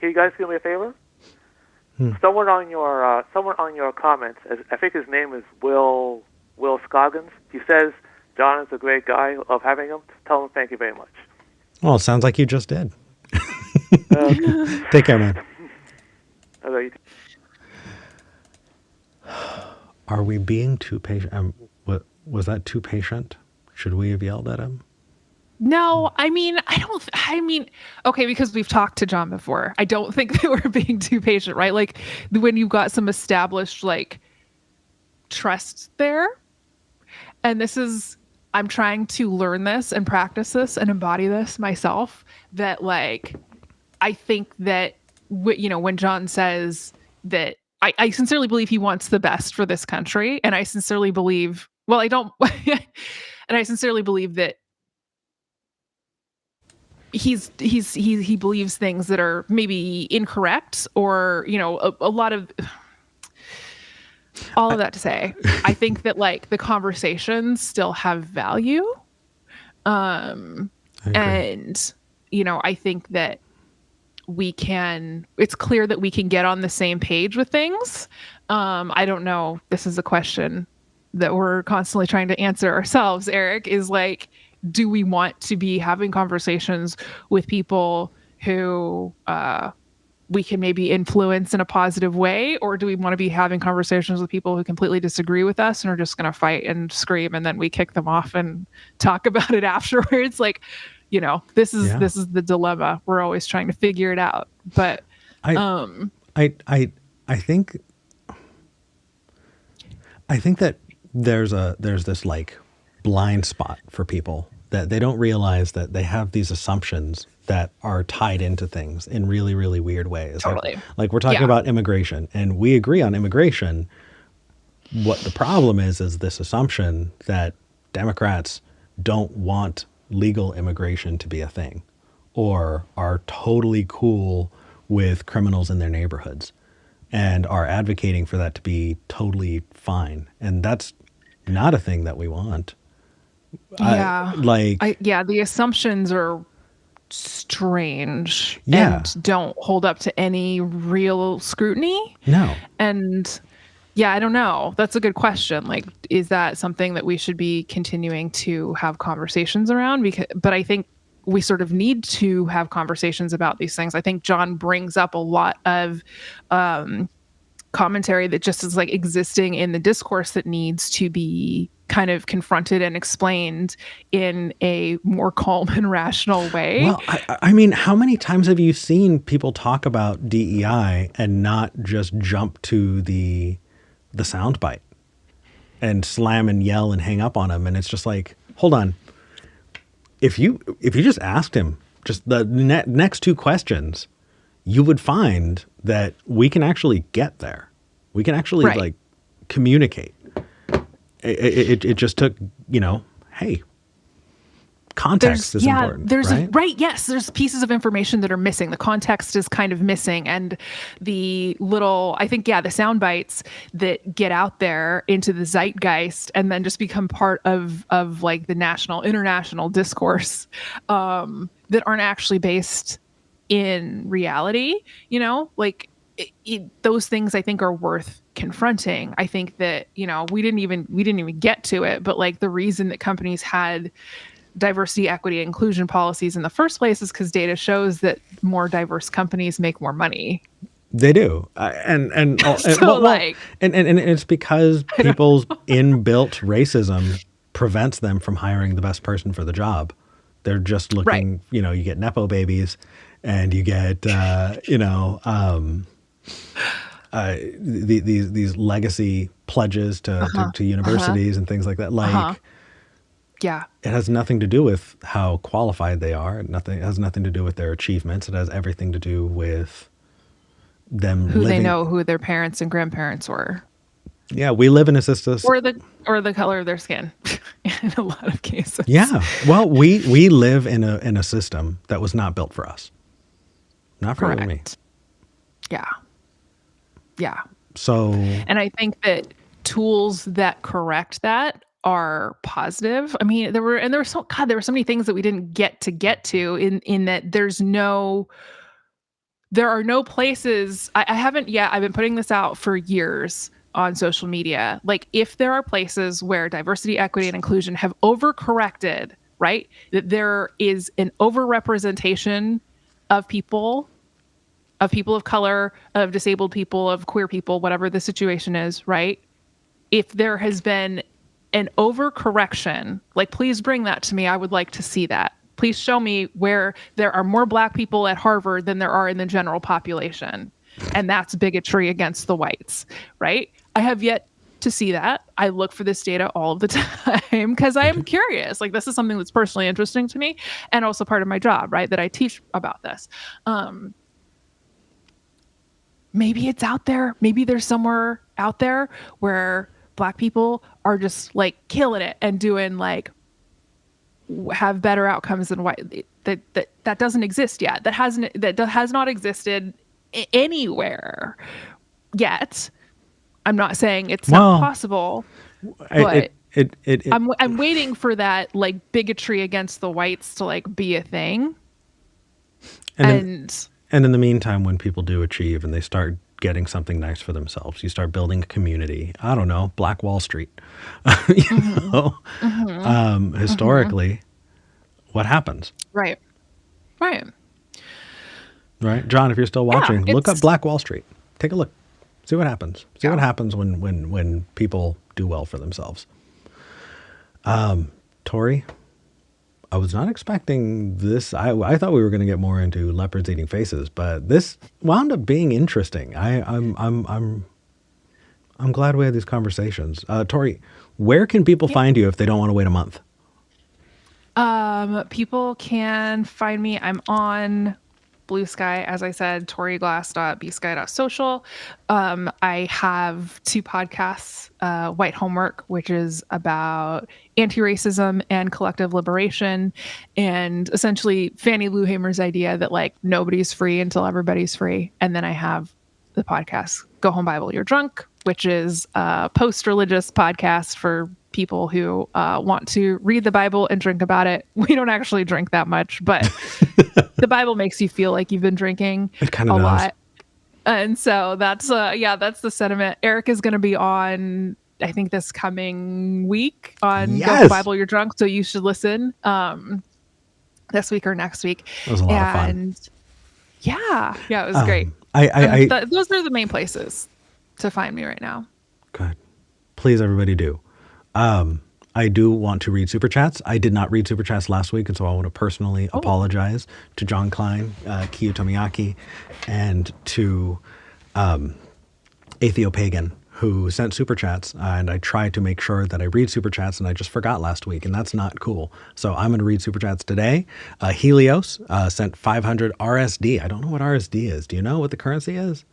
you guys do me a favor? Someone on your comments, I think his name is Will Scoggins. He says John is a great guy. Love having him. Tell him thank you very much. Well, it sounds like you just did. Take care, man. Are we being too patient? Was that too patient? Should we have yelled at him? No, I mean, okay, because we've talked to John before. I don't think that we're being too patient, right? Like when you've got some established like trust there. And I'm trying to learn this and practice this and embody this myself, that like, I think that, when John says that, I sincerely believe he wants the best for this country. And I sincerely believe, well, I don't, and I sincerely believe that he believes things that are maybe incorrect, or, a lot of, all of that to say, I think that like the conversations still have value. And, I think that it's clear that we can get on the same page with things. I don't know. This is a question that we're constantly trying to answer ourselves, Eric, is like, do we want to be having conversations with people who, we can maybe influence in a positive way, or do we want to be having conversations with people who completely disagree with us and are just going to fight and scream, and then we kick them off and talk about it afterwards? Like, this is the dilemma. We're always trying to figure it out. But I think that there's this like blind spot for people, that they don't realize that they have these assumptions that are tied into things in really, really weird ways. Totally. Like we're talking about immigration, and we agree on immigration. What the problem is this assumption that Democrats don't want legal immigration to be a thing, or are totally cool with criminals in their neighborhoods and are advocating for that to be totally fine. And that's not a thing that we want. The assumptions are strange and don't hold up to any real scrutiny. No. And I don't know. That's a good question. Like, is that something that we should be continuing to have conversations around? But I think we sort of need to have conversations about these things. I think John brings up a lot of commentary that just is like existing in the discourse that needs to be kind of confronted and explained in a more calm and rational way. Well, I mean, how many times have you seen people talk about DEI and not just jump to the soundbite and slam and yell and hang up on them? And it's just like, hold on. If you just asked him just the next two questions, you would find that we can actually get there. We can actually like communicate. It just took, hey, context is important. There's pieces of information that are missing. The context is kind of missing. And the sound bites that get out there into the zeitgeist and then just become part of like the national, international discourse, that aren't actually based in reality, like those things I think are worth confronting. I think that, we didn't even get to it, but like the reason that companies had diversity, equity, and inclusion policies in the first place is because data shows that more diverse companies make more money. They do. And it's because people's inbuilt racism prevents them from hiring the best person for the job. They're just looking, you get Nepo babies, and you get, these legacy pledges to universities and things like that. Like, it has nothing to do with how qualified they are. It has nothing to do with their achievements. It has everything to do with them they know who their parents and grandparents were. Yeah, we live in a system, or the color of their skin, in a lot of cases. Yeah, well, we live in a system that was not built for us, not for you and me. Yeah. So, and I think that tools that correct that are positive. I mean, there were so many things that we didn't get to in that there are no places. I've been putting this out for years on social media. Like, if there are places where diversity, equity, and inclusion have overcorrected, right? That there is an overrepresentation of people of color, of disabled people, of queer people, whatever the situation is, right? if there has been an overcorrection, like, please bring that to me. I would like to see that. Please show me where there are more Black people at Harvard than there are in the general population. And that's bigotry against the whites, right? I have yet to see that. I look for this data all of the time because I am curious. Like, this is something that's personally interesting to me and also part of my job, right? That I teach about this. Maybe it's out there. Maybe there's somewhere out there where Black people are just like killing it and doing like have better outcomes than white. That doesn't exist yet. That has not existed anywhere yet. I'm not saying it's not possible, but I'm waiting for that like bigotry against the whites to like be a thing. And in the meantime, when people do achieve and they start getting something nice for themselves, you start building a community. I don't know, Black Wall Street. Historically, what happens? Right. John, if you're still watching, look up Black Wall Street. Take a look. See what happens. See what happens when people do well for themselves. Tori, I was not expecting this. I thought we were going to get more into leopards eating faces, but this wound up being interesting. I'm glad we had these conversations. Tori, where can people find you if they don't want to wait a month? People can find me. I'm on Blue Sky, as I said, toriglass.bsky.social. I have 2 podcasts, White Homework, which is about anti-racism and collective liberation, and essentially Fannie Lou Hamer's idea that like nobody's free until everybody's free. And then I have the podcast Go Home Bible, You're Drunk, which is a post-religious podcast for people who want to read the Bible and drink about it. We don't actually drink that much, but the Bible makes you feel like you've been drinking a lot. And so that's the sentiment. Eric is going to be on, I think, this coming week on Go Home Bible, You're Drunk. So you should listen this week or next week. It was a lot of fun. Yeah, it was great. Those are the main places to find me right now. Good. Please, everybody do. I do want to read Super Chats. I did not read Super Chats last week, and so I want to personally apologize to John Klein, Kiyo Tomiyaki, and to Atheo-Pagan, who sent Super Chats, and I tried to make sure that I read Super Chats, and I just forgot last week, and that's not cool. So I'm going to read Super Chats today. Helios sent 500 RSD. I don't know what RSD is. Do you know what the currency is?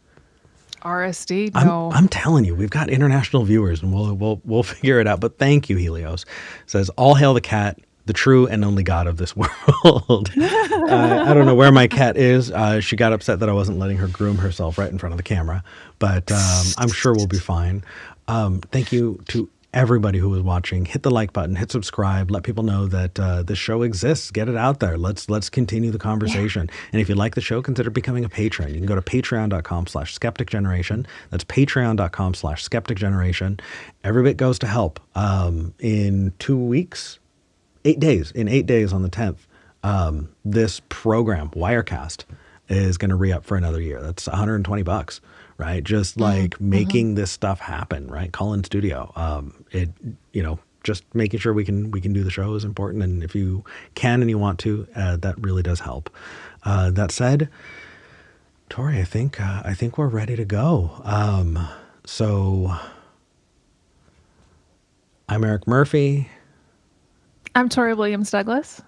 RSD? No. I'm telling you, we've got international viewers, and we'll figure it out. But thank you, Helios. Says, all hail the cat, the true and only God of this world. I don't know where my cat is. She got upset that I wasn't letting her groom herself right in front of the camera, but I'm sure we'll be fine. Thank you to everybody who was watching. Hit the like button, hit subscribe, let people know that this show exists. Get it out there. Let's continue the conversation. Yeah. And if you like the show, consider becoming a patron. You can go to patreon.com/Skeptic Generation. That's patreon.com/Skeptic Generation. Every bit goes to help. In 2 weeks, 8 days, in 8 days on the 10th, this program, Wirecast, is going to re-up for another year. That's $120. Right. Just like making this stuff happen. Right. Call in studio. Just making sure we can do the show is important. And if you can and you want to, that really does help. That said, Tori, I think we're ready to go. So I'm Eric Murphy. I'm Tori Williams Douglas.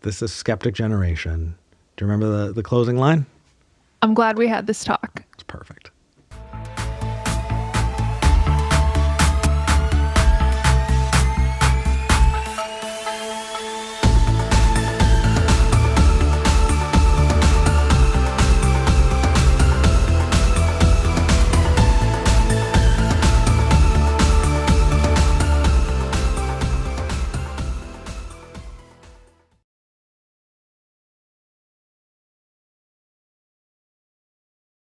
This is Skeptic Generation. Do you remember the closing line? I'm glad we had this talk. It's perfect.